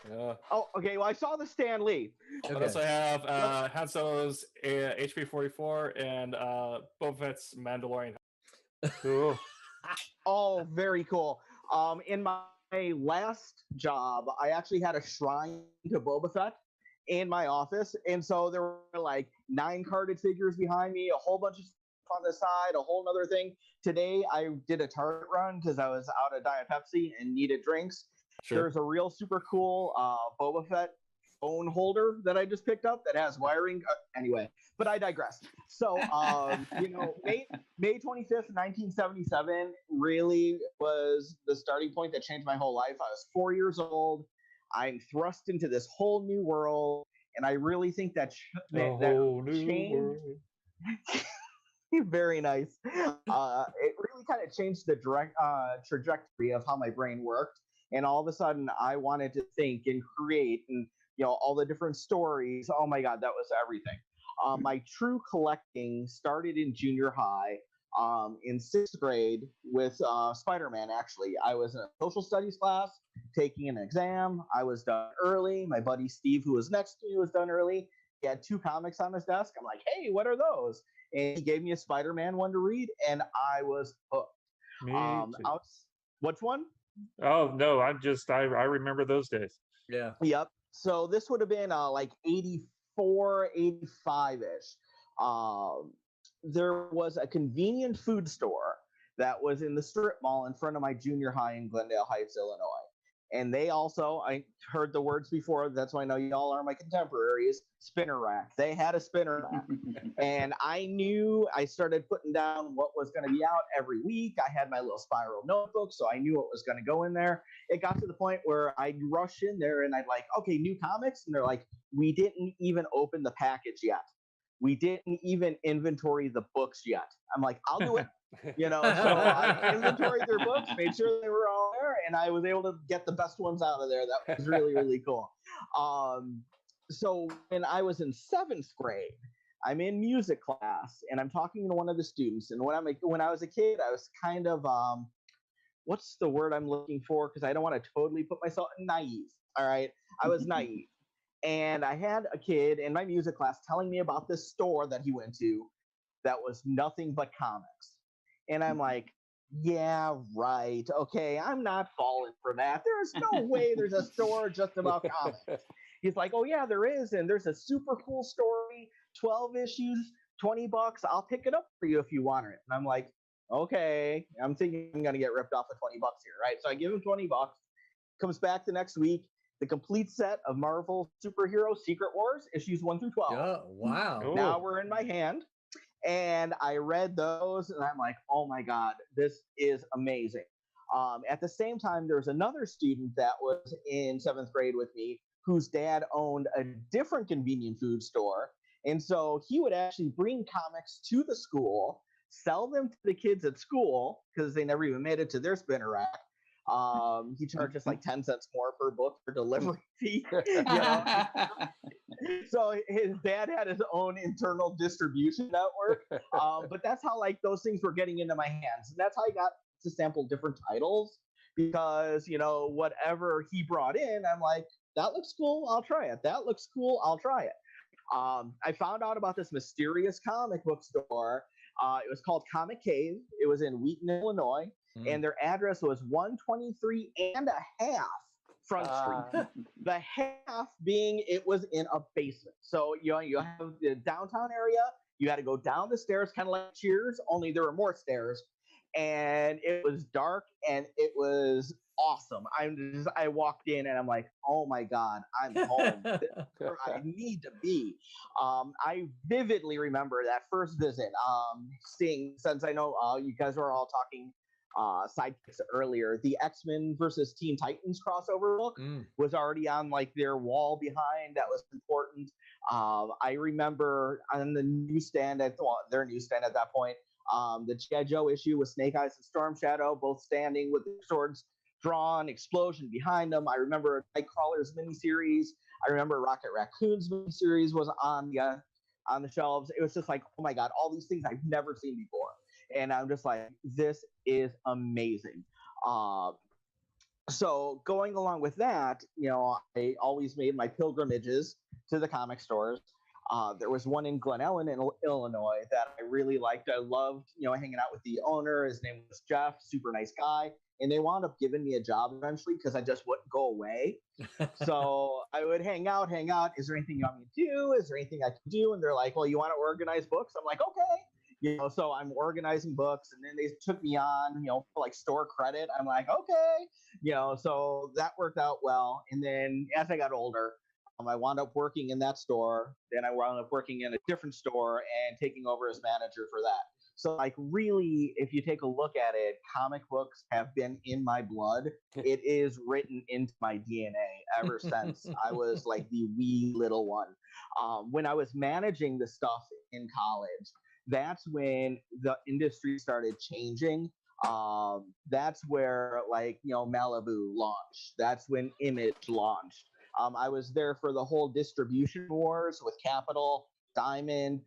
Yeah. Oh, okay. Well, I saw the Stan Lee. Okay. I also have Han Solo's HP 44 and Boba Fett's Mandalorian. Cool. Oh, very cool. In my last job, I actually had a shrine to Boba Fett in my office, and so there were like 9 carded figures behind me, a whole bunch of stuff on the side, a whole other thing. Today, I did a Target run because I was out of Diet Pepsi and needed drinks. Sure. There's a real super cool Boba Fett phone holder that I just picked up that has wiring. Anyway, but I digress. So, May 25th, 1977 really was the starting point that changed my whole life. I was 4 years old. I'm thrust into this whole new world, and I really think that changed. Very nice. It really kind of changed the trajectory of how my brain worked. And all of a sudden, I wanted to think and create and, all the different stories. Oh, my God, that was everything. My true collecting started in junior high in 6th grade with Spider-Man, actually. I was in a social studies class taking an exam. I was done early. My buddy Steve, who was next to me, was done early. He had 2 comics on his desk. I'm like, hey, what are those? And he gave me a Spider-Man one to read, and I was hooked. Me too. Which one? Oh, no, I remember those days. Yeah. Yep. So this would have been like 84 84, 85 ish. There was a convenient food store that was in the strip mall in front of my junior high in Glendale Heights, Illinois. And they also, I heard the words before, that's why I know y'all are my contemporaries, spinner rack. They had a spinner rack. And I knew, I started putting down what was going to be out every week. I had my little spiral notebook, so I knew what was going to go in there. It got to the point where I'd rush in there and I'd like, okay, new comics. And they're like, we didn't even open the package yet. We didn't even inventory the books yet. I'm like, I'll do it. So I inventoried their books, made sure they were all there, and I was able to get the best ones out of there. That was really, really cool. So when I was in 7th grade, I'm in music class, and I'm talking to one of the students. And when I was a kid, I was kind of what's the word I'm looking for? Because I don't want to totally put myself naive. All right, I was naive, and I had a kid in my music class telling me about this store that he went to that was nothing but comics. And I'm like, yeah, right. Okay, I'm not falling for that. There's no way there's a store just about comics. He's like, oh, yeah, there is. And there's a super cool story, 12 issues, $20. I'll pick it up for you if you want it. And I'm like, okay. I'm thinking I'm going to get ripped off for $20 here, right? So I give him $20. Comes back the next week, the complete set of Marvel Superhero Secret Wars, issues 1 through 12. Oh, wow. Now we're in my hand. And I read those, and I'm like, oh my God, this is amazing. At the same time, there's another student that was in 7th grade with me whose dad owned a different convenient food store. And so he would actually bring comics to the school, sell them to the kids at school because they never even made it to their spinner rack. He charged us like 10 cents more per book for delivery fee. So his dad had his own internal distribution network. But that's how like those things were getting into my hands. And that's how I got to sample different titles because, whatever he brought in, I'm like, that looks cool. I'll try it. That looks cool. I'll try it. I found out about this mysterious comic book store. It was called Comic Cave. It was in Wheaton, Illinois. And their address was 123 and a half Front Street. The half being it was in a basement. So you have the downtown area. You had to go down the stairs, kind of like Cheers, only there were more stairs. And it was dark and it was awesome. I walked in and I'm like, oh my God, I'm home. This is where I need to be. I vividly remember that first visit, seeing, since I know you guys were all talking sidekicks earlier, the X-Men versus Teen Titans crossover book was already on like their wall behind. That was important. I remember on the newsstand their newsstand at that point, the G.I. Joe issue with Snake Eyes and Storm Shadow both standing with their swords drawn, explosion behind them. I remember Nightcrawler's miniseries. I remember Rocket Raccoon's miniseries was on the shelves. It was just like, oh my God, all these things I've never seen before. And I'm just like, this is amazing. So going along with that, I always made my pilgrimages to the comic stores. There was one in Glen Ellen, in Illinois, that I really liked. I loved, hanging out with the owner. His name was Jeff, super nice guy. And they wound up giving me a job eventually because I just wouldn't go away. So I would hang out. Is there anything you want me to do? Is there anything I can do? And they're like, well, you want to organize books? I'm like, okay. So I'm organizing books, and then they took me on, for like store credit. I'm like, okay. So that worked out well. And then as I got older, I wound up working in that store. Then I wound up working in a different store and taking over as manager for that. So like really, if you take a look at it, comic books have been in my blood. It is written into my DNA ever since I was like the wee little one. When I was managing the stuff in college, that's when the industry started changing. That's where Malibu launched. That's when Image launched. I was there for the whole distribution wars with Capital, Diamond,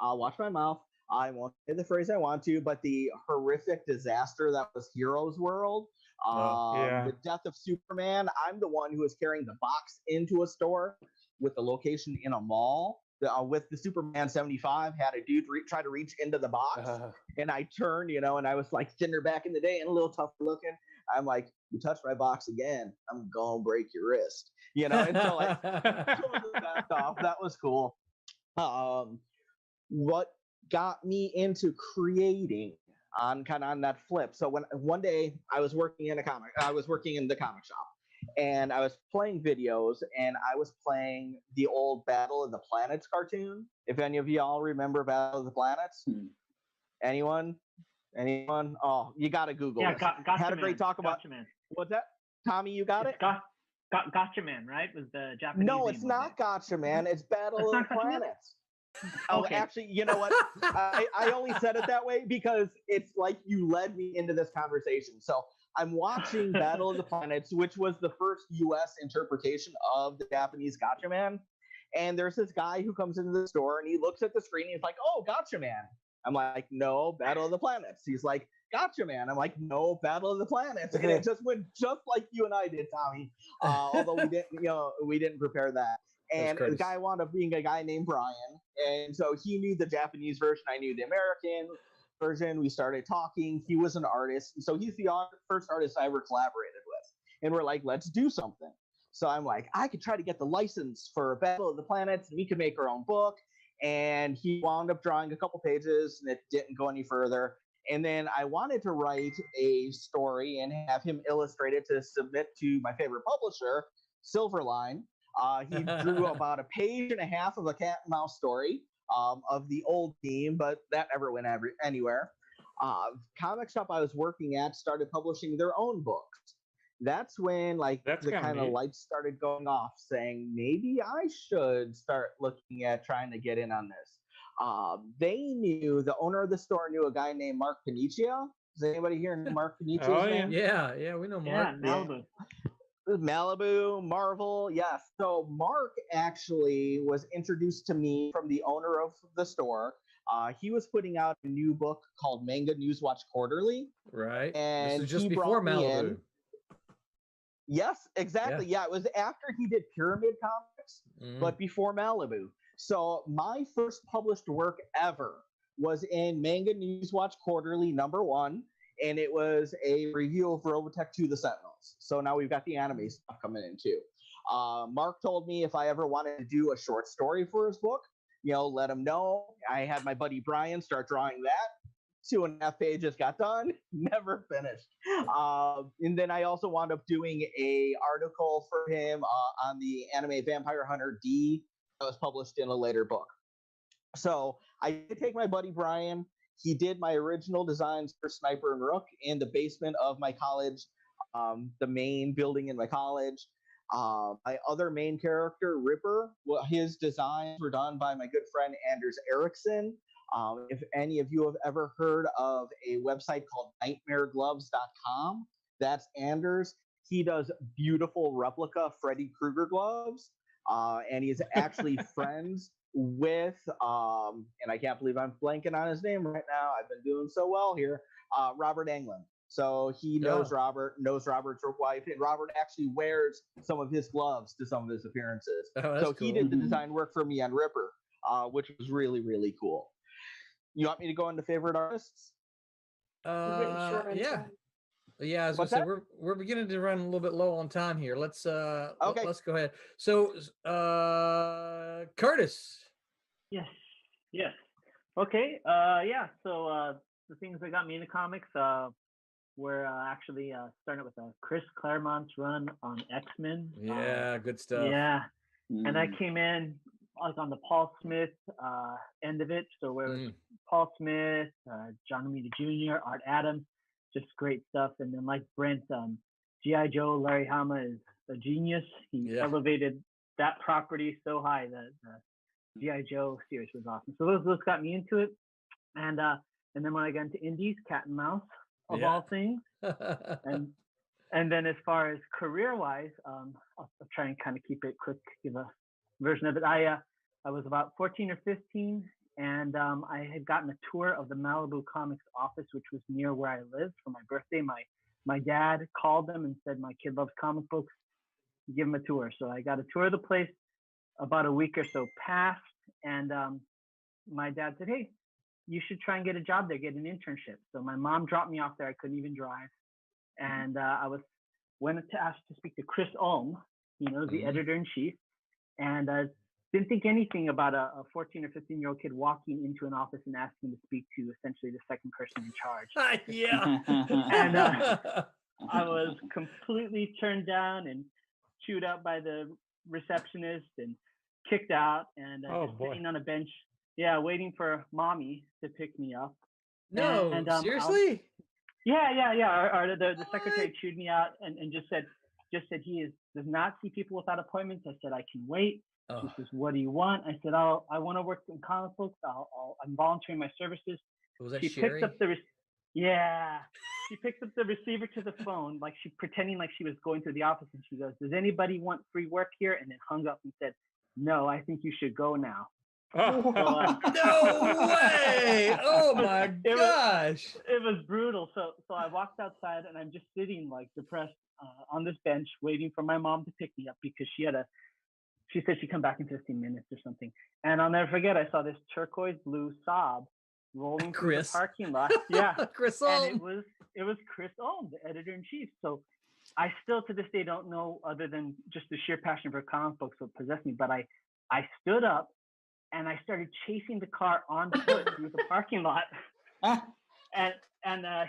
I'll watch my mouth. I won't say the phrase I want to, but the horrific disaster that was Heroes World, the death of Superman. I'm the one who was carrying the box into a store with the location in a mall. With the Superman 75, had a dude try to reach into the box, and I turned, and I was like thinner back in the day and a little tougher looking. I'm like, you touch my box again, I'm gonna break your wrist. And so like totally backed off. That was cool. What got me into creating on that flip. So when one day I was working in the comic shop, and I was playing videos, and I was playing the old Battle of the Planets cartoon. If any of y'all remember Battle of the Planets, anyone? Oh, you got to Google Yeah, this. Gotcha Had a great Man. talk about. Gotcha Man. What's that? Tommy, you got it? Gotcha Man, right? Was the Japanese No, name it's of not it. Gotcha Man. It's Battle It's of not the Gotcha Man? Planets. Oh, Okay. actually, you know what? I only said it that way because it's like you led me into this conversation. So I'm watching Battle of the Planets, which was the first U.S. interpretation of the Japanese Gotcha Man. And there's this guy who comes into the store and he looks at the screen and he's like, "Oh, Gotcha Man." I'm like, "No, Battle of the Planets." He's like, "Gotcha Man." I'm like, "No, Battle of the Planets." And it just went just like you and I did, Tommy. Although we didn't prepare that. And the guy wound up being a guy named Brian. And so he knew the Japanese version. I knew the American version. We started talking. He was an artist. And so he's the first artist I ever collaborated with. And we're like, let's do something. So I'm like, I could try to get the license for Battle of the Planets, and we could make our own book. And he wound up drawing a couple pages, and it didn't go any further. And then I wanted to write a story and have him illustrate it to submit to my favorite publisher, Silverline. He drew about a page and a half of a cat and mouse story of the old team, but that never went anywhere. Comic shop I was working at started publishing their own books. That's when the kind of lights started going off, saying maybe I should start looking at trying to get in on this. The owner of the store knew a guy named Mark Panicia. Does anybody here know Mark Panicia's name? Yeah, we know Mark. Yeah, Malibu. Malibu, Marvel, yes. So Mark actually was introduced to me from the owner of the store. He was putting out a new book called Manga Newswatch Quarterly. Right. And this is just he before brought me Malibu. in. Yes, exactly. Yeah, it was after he did Pyramid Comics, but before Malibu. So my first published work ever was in Manga Newswatch Quarterly #1, and it was a review of Robotech 2: The Sentinels. So now we've got the anime stuff coming in too. Mark told me if I ever wanted to do a short story for his book, let him know. I had my buddy Brian start drawing that. 2.5 pages got done, never finished. And then I also wound up doing a article for him on the anime Vampire Hunter D that was published in a later book. So I did take my buddy Brian. He did my original designs for Sniper and Rook in the basement of my college, the main building in my college. My other main character, Ripper, his designs were done by my good friend Anders Eriksson. If any of you have ever heard of a website called nightmaregloves.com, that's Anders. He does beautiful replica Freddy Krueger gloves, and he's actually friends with, and I can't believe I'm blanking on his name right now. I've been doing so well here, Robert Englund. So he knows Robert, knows Robert's wife, and Robert actually wears some of his gloves to some of his appearances. So he did the design work for me on Ripper, which was really, really cool. You want me to go into favorite artists? Yeah. Yeah, I was gonna say we're beginning to run a little bit low on time here. Let's let's go ahead. So Curtis. Yes. Okay. So the things that got me into comics were actually starting with Chris Claremont's run on X-Men. Yeah, good stuff. Yeah. And I came in on the Paul Smith end of it. So where it was Paul Smith, John Romita Jr., Art Adams, just great stuff. And then like Brent, G.I. Joe, Larry Hama is a genius. He elevated that property so high that the G.I. Joe series was awesome. So those got me into it. And then when I got into indies, Cat and Mouse of all things. And then as far as career-wise, I'll try and kind of keep it quick, give a version of it. I was about 14 or 15, and I had gotten a tour of the Malibu Comics office, which was near where I lived, for my birthday. My dad called them and said, my kid loves comic books, give him a tour. So I got a tour of the place. About a week or so passed, and my dad said, hey, you should try and get a job there, get an internship. So my mom dropped me off there. I couldn't even drive. and I went to ask to speak to Chris Ulm, the editor in chief, and didn't think anything about a 14 or 15-year-old kid walking into an office and asking to speak to essentially the second person in charge. Yeah. And I was completely turned down and chewed out by the receptionist and kicked out, and just sitting on a bench, waiting for mommy to pick me up. No, seriously? The secretary chewed me out and just said he does not see people without appointments. I said I can wait. She says, "What do you want?" I said, I want to work in comic books. I'm volunteering my services." Was that she Sherry? picked up she picked up the receiver to the phone, like she pretending like she was going to the office, and she goes, "Does anybody want free work here?" And then hung up and said, "No, I think you should go now." No way! Oh my gosh! It was brutal. So I walked outside, and I'm just sitting like depressed on this bench, waiting for my mom to pick me up because she said she'd come back in 15 minutes or something. And I'll never forget, I saw this turquoise blue Saab rolling through the parking lot. Yeah, Chris Ulm. And it was Chris Ulm, the editor in chief. So I still to this day don't know, other than just the sheer passion for comic books what possessed me. But I stood up and I started chasing the car on foot through the parking lot. And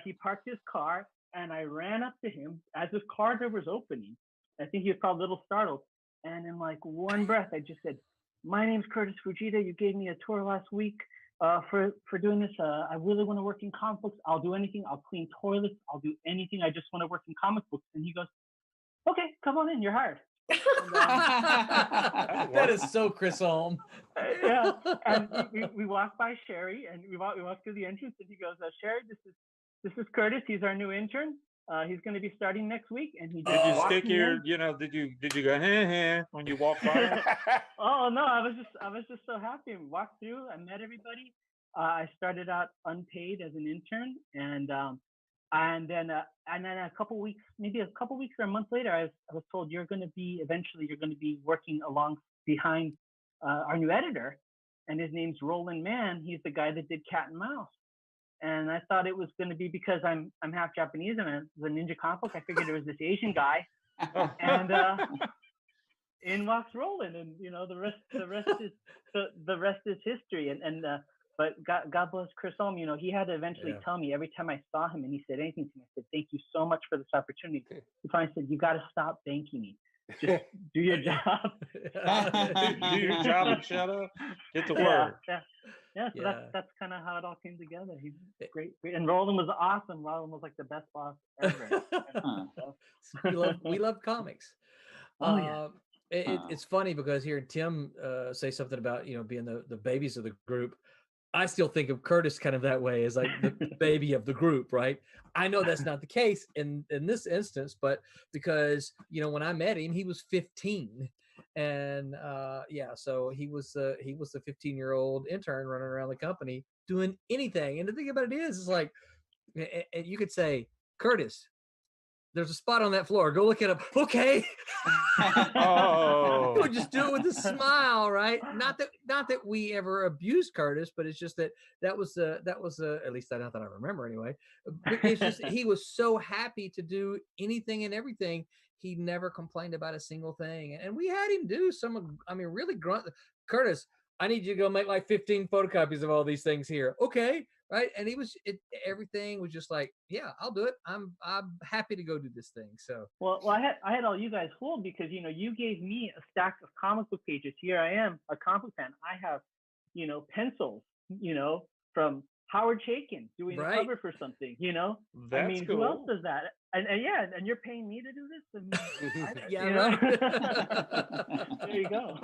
he parked his car, and I ran up to him as his car door was opening. I think he was probably a little startled. And in like one breath, I just said, "My name's Curtis Fujita. You gave me a tour last week for doing this. I really want to work in comic books. I'll do anything. I'll clean toilets. I'll do anything. I just want to work in comic books." And he goes, "Okay, come on in. You're hired." And, that is so Chris Ulm. Yeah, and we walked by Sherry, and we walked through the entrance, and he goes, "Sherry, this is Curtis. He's our new intern. He's going to be starting next week." And he did you stick your, did you go when you walked by? Oh no, I was just so happy. We walked through, I met everybody. I started out unpaid as an intern, and then a couple weeks or a month later, I was told you're going to be working behind our new editor, and his name's Roland Mann. He's the guy that did Cat and Mouse. And I thought it was going to be because I'm half Japanese and it's a ninja comic book. I figured it was this Asian guy, and in walks Roland, and the rest is history. But God bless Chris Ulm. He had to eventually tell me every time I saw him and he said anything to me. I said, "Thank you so much for this opportunity." He finally said, "You got to stop thanking me. Just do your job. do your job and shut up. Get to work." Yeah, so that's kind of how it all came together. He's great. And Roland was awesome. Roland was like the best boss ever. we love comics. Oh yeah. It's funny because hearing Tim say something about being the babies of the group, I still think of Curtis kind of that way, as like the baby of the group, right? I know that's not the case in this instance, but because when I met him, he was 15. And so he was the 15-year-old intern running around the company doing anything. And the thing about it is like, and you could say, "Curtis, there's a spot on that floor. Go look it up." Okay. Oh. He would just do it with a smile, right? Not that we ever abused Curtis, but it's just that was at least not that I remember anyway. But it's just he was so happy to do anything and everything. He never complained about a single thing, and we had him do really grunt. "Curtis, I need you to go make like 15 photocopies of all these things here." Okay, right? And everything was just like, "Yeah, I'll do it. I'm happy to go do this thing." So well, I had all you guys fooled because you gave me a stack of comic book pages. Here I am, a comic book fan. I have pencils, from Howard Chaykin doing the cover for something. That's cool. Who else does that? And you're paying me to do this? There you go.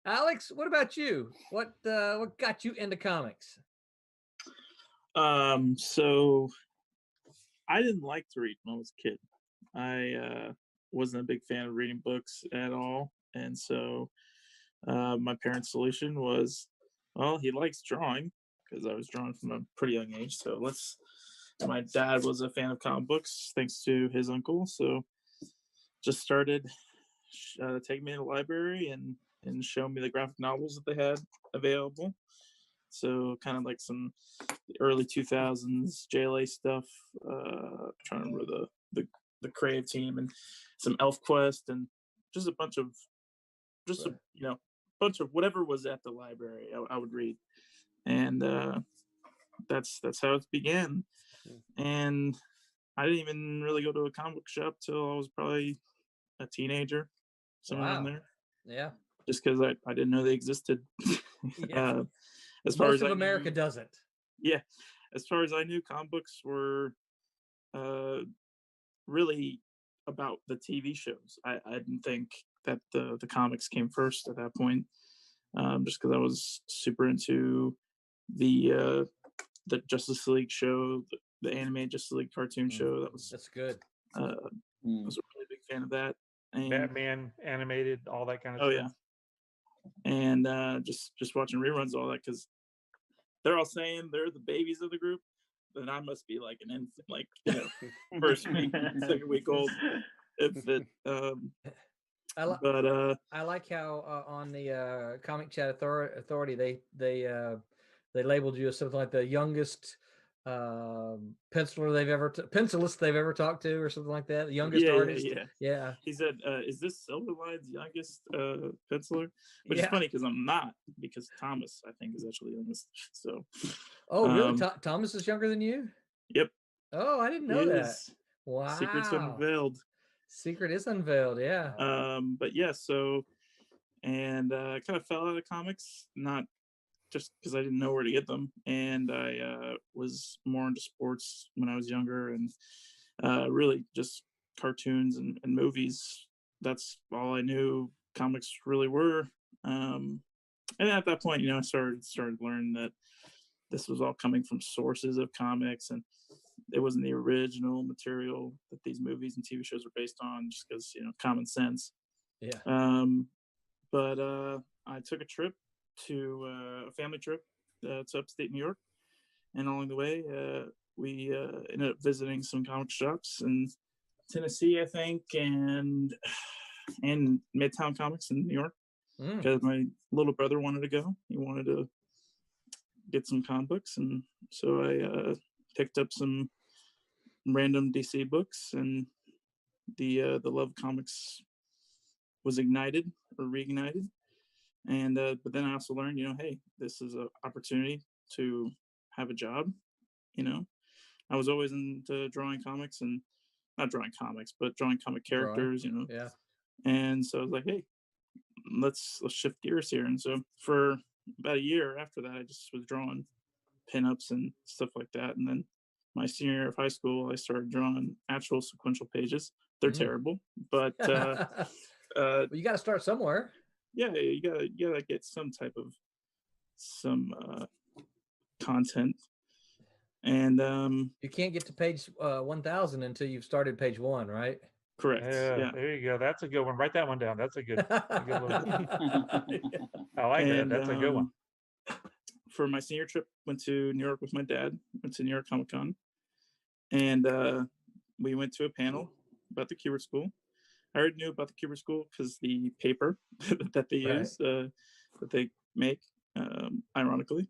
Alex, what about you? What got you into comics? So I didn't like to read when I was a kid. I wasn't a big fan of reading books at all, and so my parents' solution was, well, he likes drawing, because I was drawing from a pretty young age. So my dad was a fan of comic books thanks to his uncle, so just started taking me to the library and showing me the graphic novels that they had available. So kind of like some early 2000s JLA stuff. I'm trying to remember the Crave team and some ElfQuest and just a bunch of bunch of whatever was at the library I would read, and that's how it began. And I didn't even really go to a comic book shop till I was probably a teenager, somewhere in there. Yeah. Just because I didn't know they existed. Yeah. As far Most as of I America knew, doesn't. yeah, as far as I knew, comic books were really about the TV shows. I didn't think that the comics came first at that point, just because I was super into the Justice League show, the animated Justice League cartoon show. That's good. I was a really big fan of that. And Batman animated, all that kind of oh stuff. yeah, and just watching reruns, all that, because they're all saying they're the babies of the group, then I must be like an infant, like first week, second week old. I like how on the Comic Chat Authority they labeled you as something like the youngest pencilist they've ever talked to, or something like that. The youngest artist. Yeah. He said, "Is this Silverline's youngest penciler?" Which is funny because I'm not, because Thomas I think is actually youngest. So. Oh really? Thomas is younger than you? Yep. Oh, I didn't know that. Wow. Secret's unveiled. Secret is unveiled. Yeah. But yeah. So, and I kind of fell out of comics, not just because I didn't know where to get them, and I was more into sports when I was younger, and really just cartoons and movies. That's all I knew comics really were. And at that point, I started learning that this was all coming from sources of comics, and it wasn't the original material that these movies and TV shows were based on, just because common sense. Yeah. But I took a trip to a family trip to upstate New York, and along the way we ended up visiting some comic shops in Tennessee, I think, and Midtown Comics in New York, because my little brother wanted to go. He wanted to get some comic books, and so I picked up some random DC books, and the love of comics was ignited or reignited. And but then I also learned, hey, this is an opportunity to have a job. I was always into drawing comics, and not drawing comics, but drawing comic characters. Yeah. And so I was like, hey, let's shift gears here. And so for about a year after that, I just was drawing pinups and stuff like that. And then my senior year of high school, I started drawing actual sequential pages. They're terrible, but well, you got to start somewhere. Yeah, you gotta get some type of content, and you can't get to page 1000 until you've started page 1, right? Correct. Yeah. There you go. That's a good one. Write that one down. That's a good one. I like that. That's a good one. For my senior trip, went to New York with my dad. Went to New York Comic Con, and we went to a panel about the Kubert School. I already knew about the Kubert School because the paper that they use, that they make, ironically.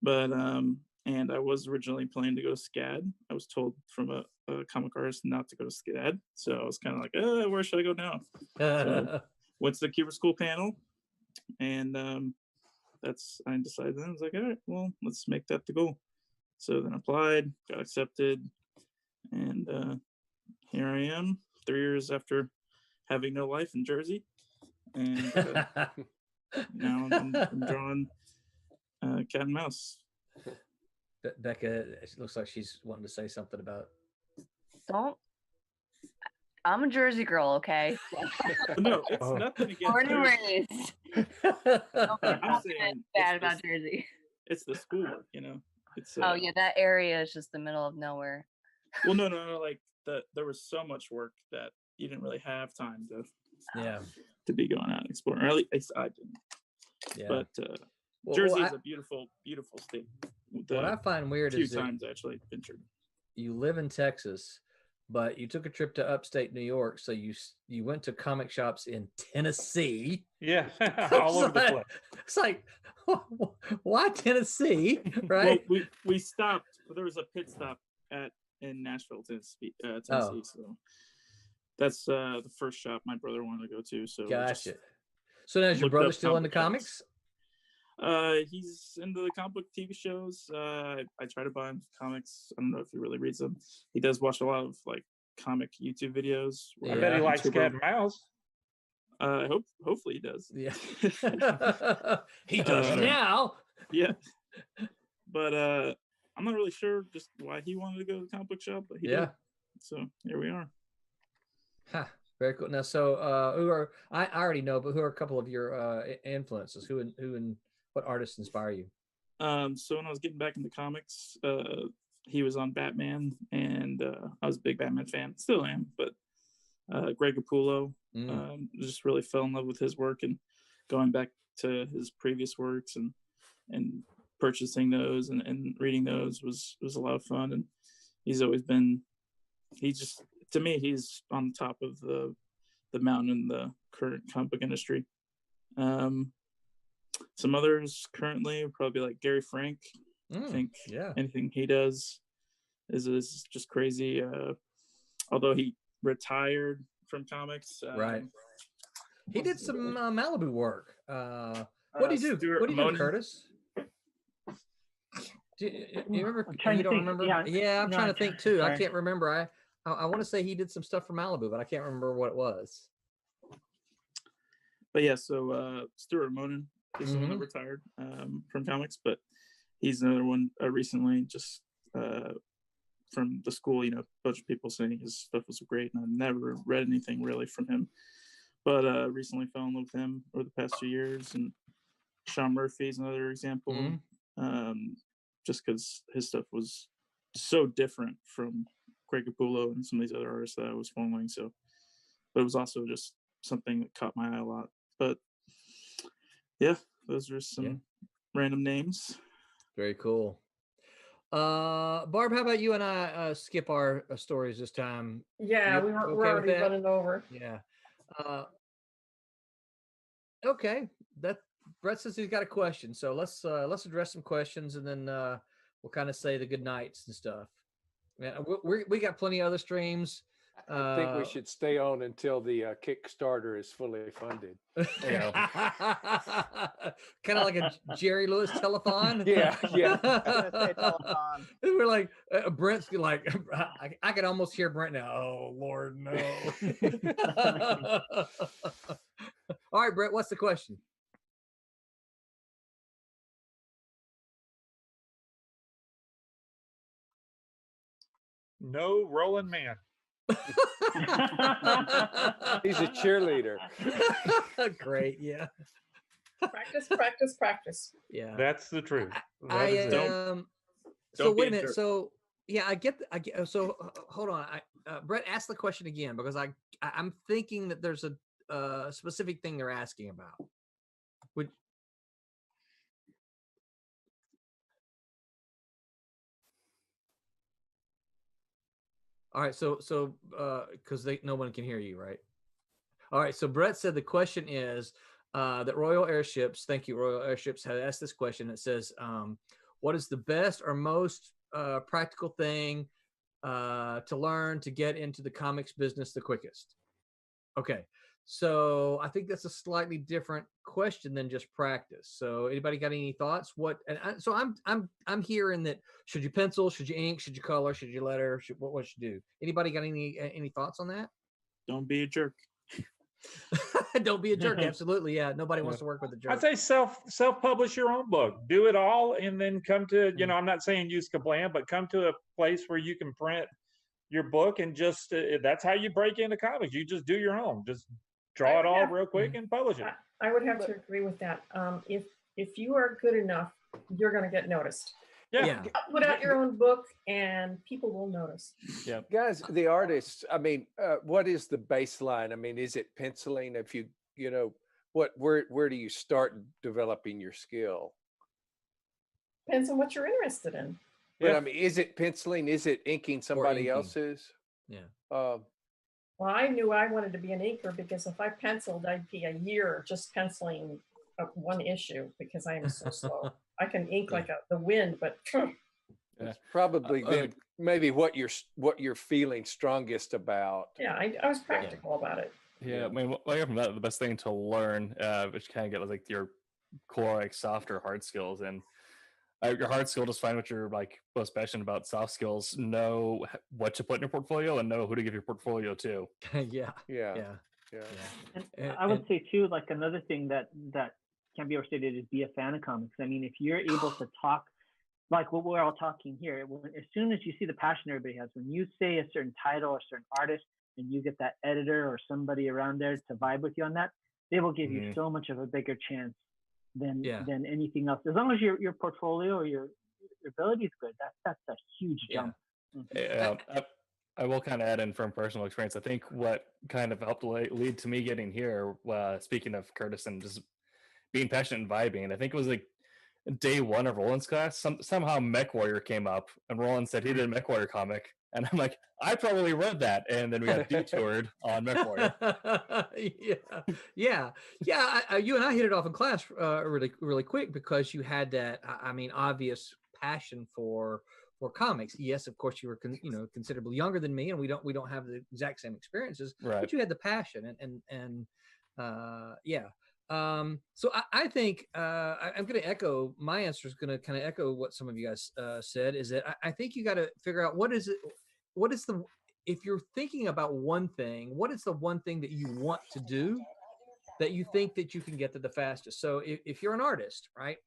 But and I was originally planning to go to SCAD. I was told from a comic artist not to go to SCAD, so I was kind of like, where should I go now? So went to the Kubert School panel, and I decided then I was like, all right, well, let's make that the goal. So then applied, got accepted, and here I am, 3 years after having no life in Jersey, and now I'm drawing cat and mouse. Becca, it looks like she's wanting to say something about. I'm a Jersey girl, okay? No, it's nothing against Born and Jersey. raised. I'm saying bad about Jersey. It's the schoolwork, It's oh yeah, that area is just the middle of nowhere. Well, no, like there was so much work that you didn't really have time to be going out and exploring. Or at least I didn't. Yeah. But Jersey is a beautiful, beautiful state. What I find weird is times actually ventured. You live in Texas, but you took a trip to upstate New York, so you went to comic shops in Tennessee. Yeah, all over the place. It's like, why Tennessee, right? Well, we stopped. There was a pit stop in Nashville, Tennessee. So that's the first shop my brother wanted to go to. So gotcha. So now is your brother still into comics? He's into the comic book TV shows. I try to buy him comics. I don't know if he really reads them. He does watch a lot of like comic YouTube videos. I bet he likes cat and mouse. Hopefully he does. Yeah. He does now. Yeah. But I'm not really sure just why he wanted to go to the comic book shop, but he did. So here we are. Huh. Very cool. Now, so who are I already know, but who are a couple of your influences? Who and what artists inspire you? So when I was getting back into comics, he was on Batman, and I was a big Batman fan. Still am, but Greg Capullo, just really fell in love with his work, and going back to his previous works and purchasing those and reading those was a lot of fun. And he's always been, to me, he's on top of the mountain in the current comic book industry. Some others currently would probably be like Gary Frank. I think anything he does is just crazy. Although he retired from comics, right? He did some Malibu work. What did he do? What did he do, Curtis? Do you remember? You don't remember? Yeah, I'm trying to think too. I can't remember. I want to say he did some stuff for Malibu, but I can't remember what it was. But yeah, so Stuart Monin is the one that retired from comics, but he's another one recently, just from the school, a bunch of people saying his stuff was great, and I've never read anything really from him. But recently fell in love with him over the past 2 years, and Sean Murphy is another example. Just because his stuff was so different from Greg Capullo and some of these other artists that I was following. So, but it was also just something that caught my eye a lot. But yeah, those are some random names. Very cool. Barb, how about you and I skip our stories this time? Yeah, we're already running over. Yeah. Okay. Brett says he's got a question, so let's address some questions, and then we'll kind of say the good nights and stuff. Yeah, we got plenty of other streams. I think we should stay on until the Kickstarter is fully funded. Kind of like a Jerry Lewis telethon. Yeah. We're like Brent's like, I can almost hear Brent now. Oh Lord, no. All right, Brent, what's the question? No rolling man. He's a cheerleader. Great, yeah. Practice. Yeah, that's the truth. So wait a minute. So yeah, I get. So hold on. Brett, ask the question again, because I'm thinking that there's a specific thing they're asking about. All right, so because no one can hear you, right? All right, so Brett said the question is that Royal Airships, thank you, Royal Airships, had asked this question. It says, what is the best or most practical thing to learn to get into the comics business the quickest? Okay, so I think that's a slightly different question than just practice. So anybody got any thoughts? I'm hearing that should you pencil, should you ink, should you color, should you letter, what should you do? Anybody got any thoughts on that? Don't be a jerk. Don't be a jerk. Absolutely, yeah. Nobody wants to work with a jerk. I'd say self-publish your own book. Do it all, and then come to I'm not saying use Kablam, but come to a place where you can print your book, and just that's how you break into comics. You just do your own. Just draw it all real quick and publish it. I would have to agree with that. If you are good enough, you're going to get noticed. Yeah. Put out your own book and people will notice. Yeah. Guys, the artists, I mean, what is the baseline? I mean, is it penciling? If where do you start developing your skill? Depends on what you're interested in. But I mean, is it penciling? Is it inking somebody else's? Yeah. Well, I knew I wanted to be an inker because if I penciled, I'd be a year just penciling one issue because I am so slow. I can ink like the wind, but it's probably then maybe what you're feeling strongest about. yeah, I was practical about it. Yeah, I mean, from that, the best thing to learn, which kind of get like your core, like softer hard skills, and your hard skill, just find what you're like most passionate about. Soft skills, know what to put in your portfolio and know who to give your portfolio to. Yeah. And I would say too, like another thing that can't be overstated is be a fan of comics. I mean, if you're able to talk like what we're all talking here, as soon as you see the passion everybody has, when you say a certain title or a certain artist, and you get that editor or somebody around there to vibe with you on that, they will give you so much of a bigger chance than anything else. As long as your portfolio or your ability is good, that's a huge jump. I will kind of add in from personal experience. I think what kind of helped lead to me getting here, speaking of Curtis and just being passionate and vibing, I think it was like day one of Roland's class. Somehow Mech Warrior came up, and Roland said he did a Mech Warrior comic, and I'm like, I probably read that, and then we got detoured on Mech Warrior. Yeah. You and I hit it off in class really quick because you had that, I mean, obvious passion for comics. Yes, of course, you were considerably younger than me, and we don't have the exact same experiences, right. But you had the passion, and so I think I'm going to echo, my answer is going to kind of echo what some of you guys said, is that I think you got to figure out if you're thinking about one thing, what is the one thing that you want to do that you think that you can get to the fastest? So if you're an artist, right,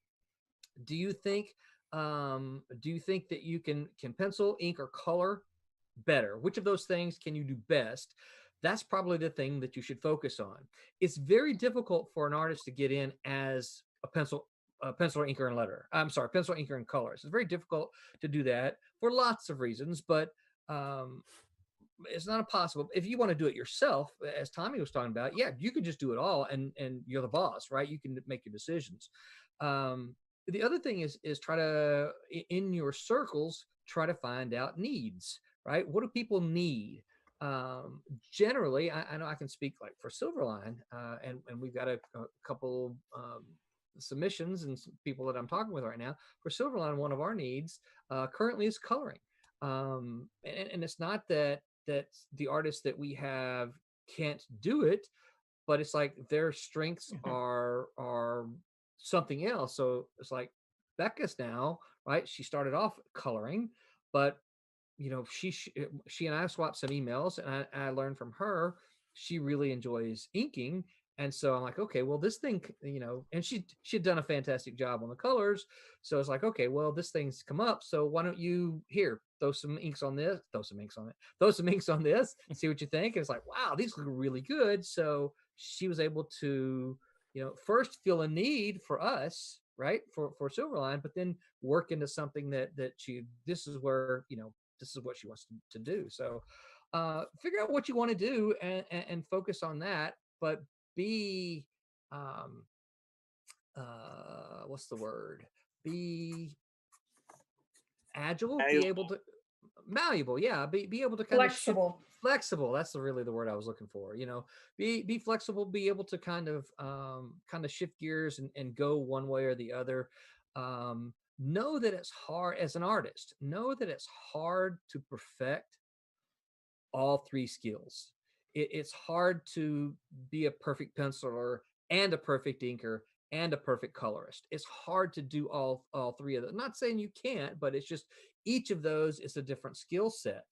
do you think that you can pencil, ink, or color better? Which of those things can you do best? That's probably the thing that you should focus on. It's very difficult for an artist to get in as a pencil, inker, and letter. I'm sorry, pencil, inker, and colors. It's very difficult to do that for lots of reasons, but it's not impossible. If you want to do it yourself, as Tommy was talking about, yeah, you could just do it all, and you're the boss, right? You can make your decisions. The other thing is try to, in your circles, try to find out needs, right? What do people need? Generally, I know I can speak like for Silverline, and we've got a couple submissions and some people that I'm talking with right now. For Silverline, one of our needs currently is coloring, and it's not that the artists that we have can't do it, but it's like their strengths are something else. So it's like Becca's now, right? She started off coloring, but she and I swapped some emails, and I learned from her she really enjoys inking. And so I'm like, okay, well, this thing, and she'd done a fantastic job on the colors. So it's like, okay, well, this thing's come up. So why don't you throw some inks on this, throw some inks on this, see what you think. And it's like, wow, these look really good. So she was able to, first feel a need for us, right, for Silverline, but then work into something that this is what she wants to do. So figure out what you want to do and focus on that, but be what's the word? Be agile, be able to malleable. Yeah. Be able to kind flexible. of flexible. That's really the word I was looking for. Be flexible, be able to kind of shift gears and go one way or the other. Know that it's hard as an artist. Know that it's hard to perfect all three skills. It's hard to be a perfect penciler and a perfect inker and a perfect colorist. It's hard to do all three of them. I'm not saying you can't, but it's just each of those is a different skill set.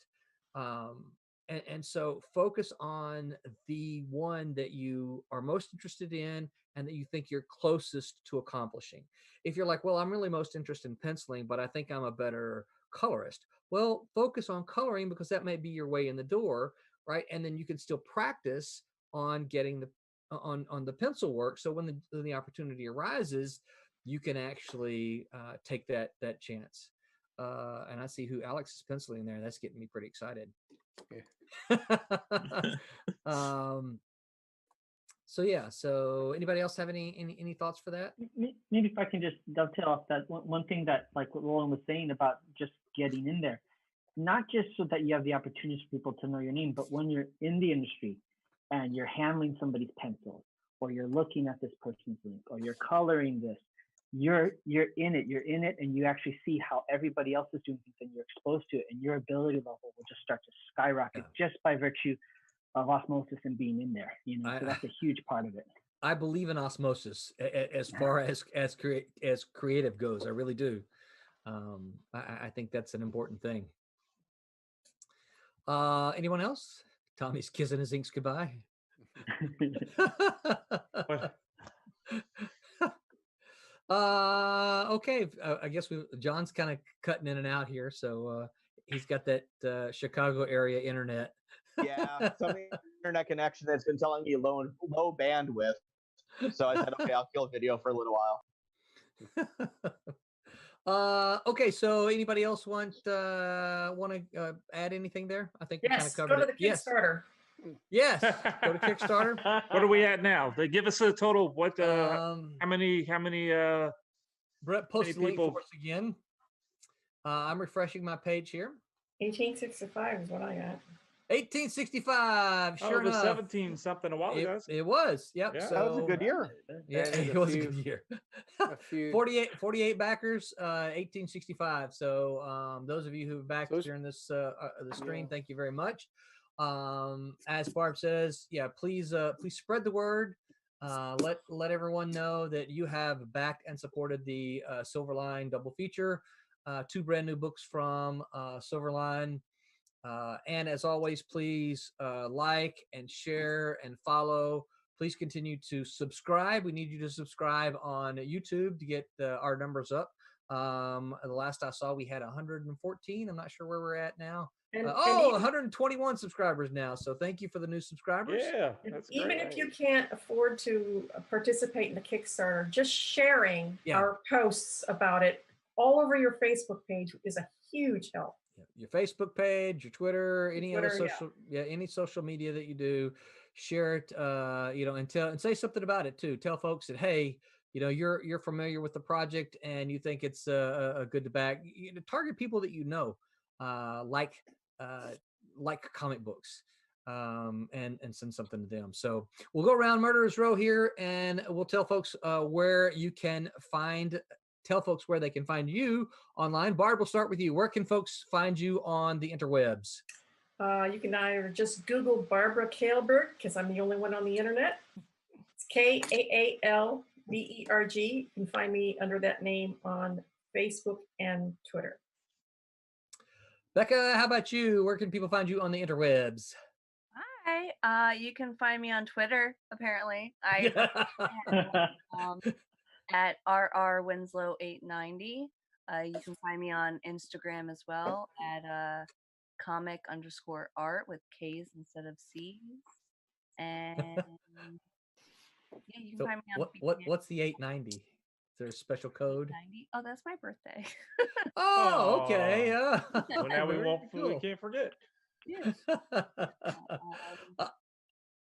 And so focus on the one that you are most interested in and that you think you're closest to accomplishing. If you're like, well, I'm really most interested in penciling, but I think I'm a better colorist. Well, focus on coloring because that may be your way in the door, right? And then you can still practice on getting on the pencil work. So when the opportunity arises, you can actually take that chance. And I see who Alex is penciling there. That's getting me pretty excited. So anybody else have any thoughts for that? Maybe if I can just dovetail off that one thing that, like what Roland was saying about just getting in there. not just so that you have the opportunity for people to know your name, but when you're in the industry and you're handling somebody's pencils, or you're looking at this person's link, or you're coloring this, you're in it, and you actually see how everybody else is doing things, and you're exposed to it, and your ability level will just start to skyrocket just by virtue of osmosis and being in there. So that's a huge part of it. I believe in osmosis as far as creative goes. I really do. I think that's an important thing. Anyone else? Tommy's kissing his inks goodbye. Okay. I guess John's kind of cutting in and out here, so he's got that Chicago area internet. Yeah, some internet connection that's been telling me low bandwidth. So I said, okay, I'll kill video for a little while. Okay, so anybody else want to add anything there? I think we kind of Yes, covered go to it. the Kickstarter. Yes, go to Kickstarter. What are we at now? They give us a total. What? How many? Brett, post the link for us again. I'm refreshing my page here. 1865 is what I got. 1865. Sure it was enough. 17 something a while ago. It was. Yep. Yeah. So, that was a good year. Yeah, it was a good year. 48 backers, 1865. So those of you who backed during this the stream, thank you very much. As Barb says, yeah, please spread the word. Let everyone know that you have backed and supported the Silverline double feature. 2 brand new books from Silverline. And as always, please like and share and follow. Please continue to subscribe. We need you to subscribe on YouTube to get our numbers up. The last I saw, we had 114. I'm not sure where we're at now. 121 subscribers now. So thank you for the new subscribers. Yeah, that's even great. if you can't afford to participate in the Kickstarter, just sharing our posts about it all over your Facebook page is a huge help. Your Facebook page, your Twitter, other social, any social media that you do, share it. And say something about it too. Tell folks that, hey, you're familiar with the project and you think it's a good to back. Target people that like comic books, and send something to them. So we'll go around Murderer's Row here, and we'll tell folks where you can find. Tell folks where they can find you online. Barb, we'll start with you. Where can folks find you on the interwebs? You can either just Google Barbara Kaelberg, because I'm the only one on the internet. It's Kaalberg. You can find me under that name on Facebook and Twitter. Becca, how about you? Where can people find you on the interwebs? Hi, you can find me on Twitter, apparently. At RRWinslow890. You can find me on Instagram as well at comic_art with K's instead of C's. And yeah, you can find me on what's the 890? Is there a special code? 90? Oh, that's my birthday. Oh, okay. Well, now we can't forget. Yeah.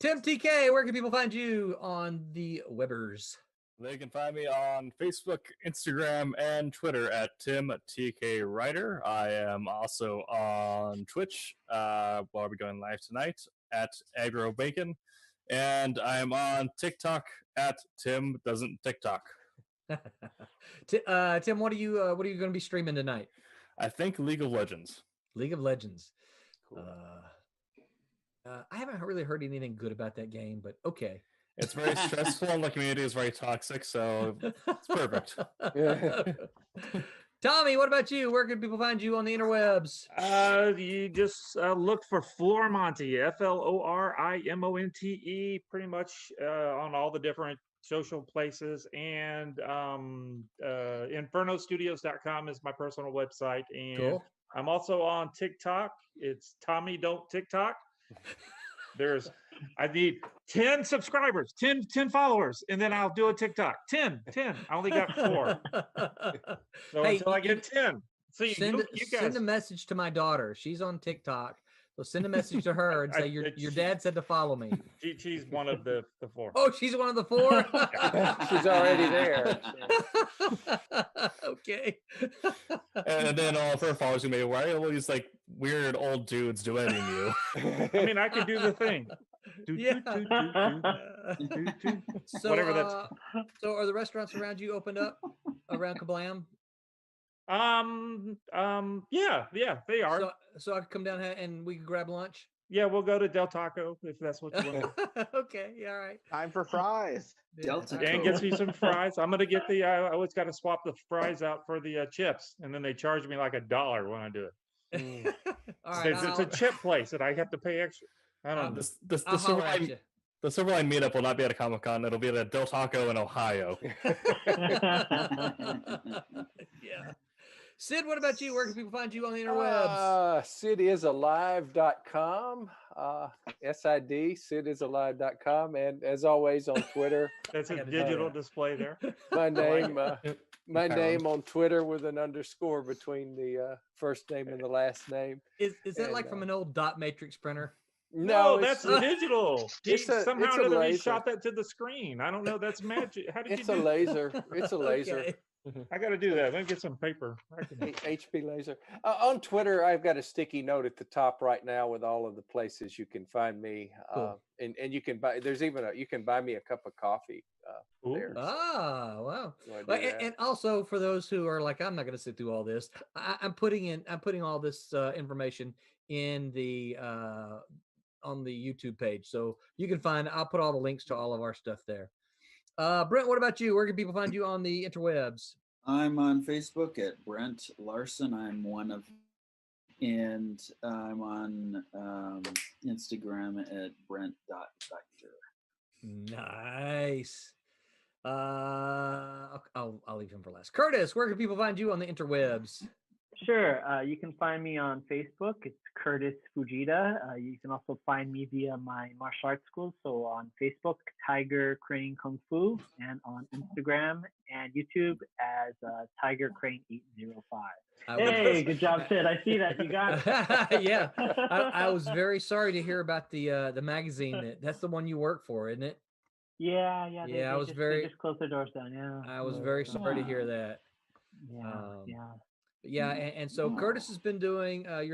Tim TK, where can people find you on the Webbers? They can find me on Facebook, Instagram, and Twitter at Tim TK Writer. I am also on Twitch, while we're going live tonight, at Agro Bacon, and I am on TikTok at Tim Doesn't TikTok. Tim, what are you going to be streaming tonight? I think League of Legends. League of Legends. Cool. I haven't really heard anything good about that game, but okay. It's very stressful and the community is very toxic, so it's perfect. Tommy, what about you? Where can people find you on the interwebs? You just look for Florimonte, FLORIMONTE, pretty much on all the different social places. And InfernoStudios.com is my personal website. And cool. I'm also on TikTok. It's Tommy Don't TikTok. I need 10 subscribers, 10 followers, and then I'll do a TikTok. 10. I only got 4. So until I get 10. See, you guys send a message to my daughter. She's on TikTok. So send a message to her and say your dad said to follow me. She's one of the 4. Oh, she's one of the 4? She's already there. Okay. And then all of her followers who may be aware, will use like weird old dudes duetting you. I mean, I can do the thing. Yeah. So, Whatever that's. So are the restaurants around you opened up around Kablam? Yeah, they are. So I could come down here and we could grab lunch. Yeah, we'll go to Del Taco if that's what you want. Okay, yeah, all right. Time for fries. Del Taco. And gets me some fries. I'm gonna get the. I always got to swap the fries out for the chips, and then they charge me like $1 when I do it. All right, It's a chip place that I have to pay extra. I don't know. The Silverline, the Silverline meetup will not be at a Comic-Con. It'll be at a Del Taco in Ohio. Yeah. Sid, what about you? Where can people find you on the interwebs? SidIsAlive.com. SID, SidIsAlive.com. And as always on Twitter. That's a digital display there. My name, my name on Twitter with an underscore between the first name and the last name. Is that like from an old dot matrix printer? No, that's digital. Somehow or another, he laser. shot that to the screen. I don't know. That's magic. How did It's you a do laser. It's a laser. Okay. I got to do that. Let me get some paper. HP laser. On Twitter, I've got a sticky note at the top right now with all of the places you can find me. Cool. And you can buy. There's even you can buy me a cup of coffee there. Ah, wow. So I do Well, that. and also for those who are like, I'm not going to sit through all this. I'm putting all this information in the on the YouTube page, so you can find. I'll put all the links to all of our stuff there. Brent, what about you? Where can people find you on the interwebs? I'm on Facebook at Brent Larson. I'm one of, and I'm on Instagram at Brent.Vector. Nice. I'll leave him for last. Curtis, where can people find you on the interwebs? Sure. You can find me on Facebook. It's Curtis Fujita. You can also find me via my martial arts school. So on Facebook, Tiger Crane Kung Fu, and on Instagram and YouTube as Tiger Crane 805. Hey, good job, Sid. I see that. You got it. Yeah. I was very sorry to hear about the magazine. That's the one you work for, isn't it? Yeah. I was they just closed their doors down. Yeah. I was very sorry to hear that. Yeah. And so Curtis has been doing you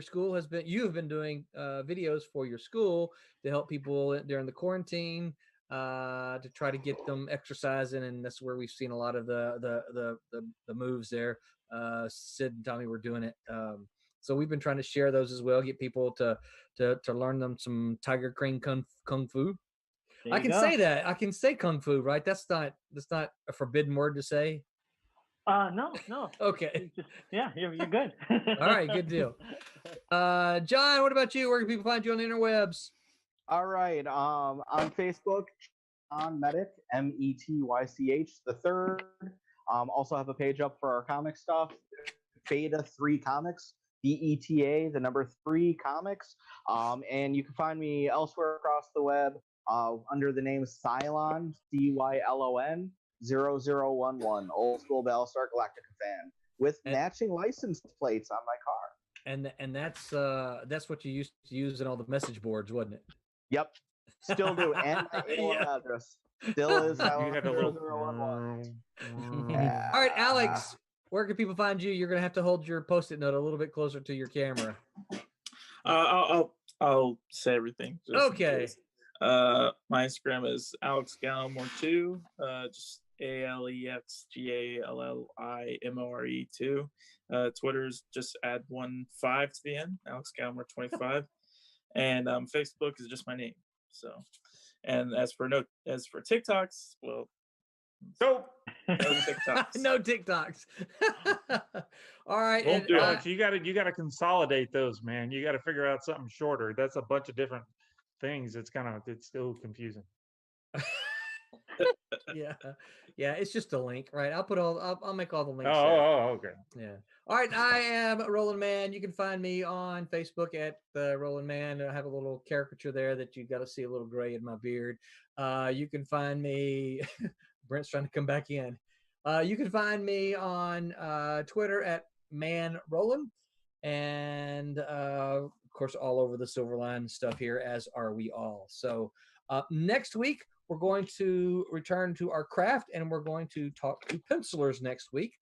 have been doing videos for your school to help people during the quarantine to try to get them exercising, and that's where we've seen a lot of the moves there. Sid and Tommy were doing it, so we've been trying to share those as well, get people to learn them some Tiger Crane kung fu. I can say that. I can say kung fu, right? That's not a forbidden word to say. No. Okay. You're good. All right, good deal. John, what about you? Where can people find you on the interwebs? All right. On Facebook, John Medic, METYCH the third. Also have a page up for our comic stuff. Beta 3 Comics, BETA, the number 3 Comics. And you can find me elsewhere across the web under the name Cylon, CYLON 0011, old school Battlestar Galactica fan with matching license plates on my car. And that's what you used to use in all the message boards, wasn't it? Yep, still do, and my email address still is 0011. All right, Alex, where can people find you? You're gonna have to hold your Post-it note a little bit closer to your camera. I'll say everything. Okay. My Instagram is Alex Gallimore 2. Just ALEXGALLIMORE 2. Twitter's just add 15 to the end, Alex Gallimore 25. And Facebook is just my name. So, and as for TikToks, well, no TikToks. No TikToks. All right. Won't do it. You gotta consolidate those, man. You gotta figure out something shorter. That's a bunch of different things. It's still confusing. Yeah, it's just a link, right? I'll make all the links. Okay. Yeah. All right, I am Roland Man. You can find me on Facebook at Roland Man. I have a little caricature there that you got to see a little gray in my beard. You can find me. Brent's trying to come back in. You can find me on Twitter at Man Roland, and of course all over the Silverline stuff here, as are we all. So next week, we're going to return to our craft, and we're going to talk to pencilers next week.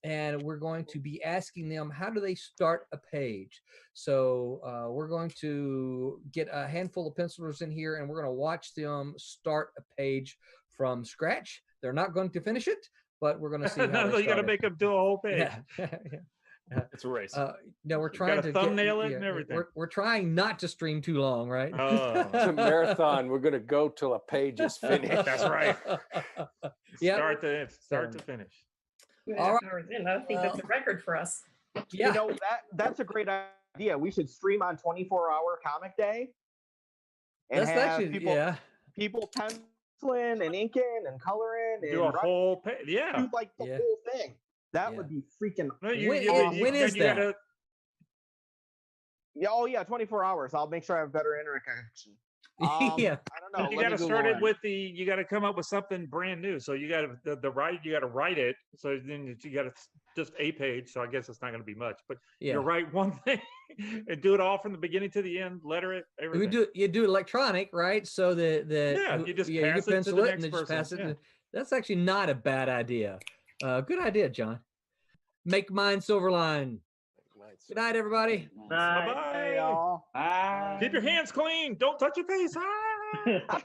and we're going to be asking them how do they start a page. So we're going to get a handful of pencilers in here, and we're going to watch them start a page from scratch. They're not going to finish it, but we're going to see how No, they you got to start it. make them do a whole page. Yeah. It's a race. No, we're You trying gotta to thumbnail it and yeah, everything. We're trying not to stream too long, right? Oh. It's a marathon. We're going to go till a page is finished. That's right. Yeah. Start to finish. All right. Hours in. I think that's a record for us. Yeah. You know, that's a great idea. We should stream on 24-hour comic day. And That's have actually people penciling and inking and coloring and Do a whole page. Yeah. do like the whole thing. That would be freaking No, when is that? gotta- Yeah, oh yeah, 24 hours. I'll make sure I have better internet connection. Yeah. I don't know. You Let got me to Google start it it. with you got to come up with something brand new. So you got to you got to write it. So then you got to just a page. So I guess it's not going to be much, but you write one thing and do it all from the beginning to the end. Letter it. Everything. You do electronic, right? So you just pass it to the next and then just pass it. person. That's actually not a bad idea. Good idea, John. Make mine Silverline. Good night, everybody. Bye Hey, bye. y'all. Bye. Keep your hands clean. Don't touch your face. Ah!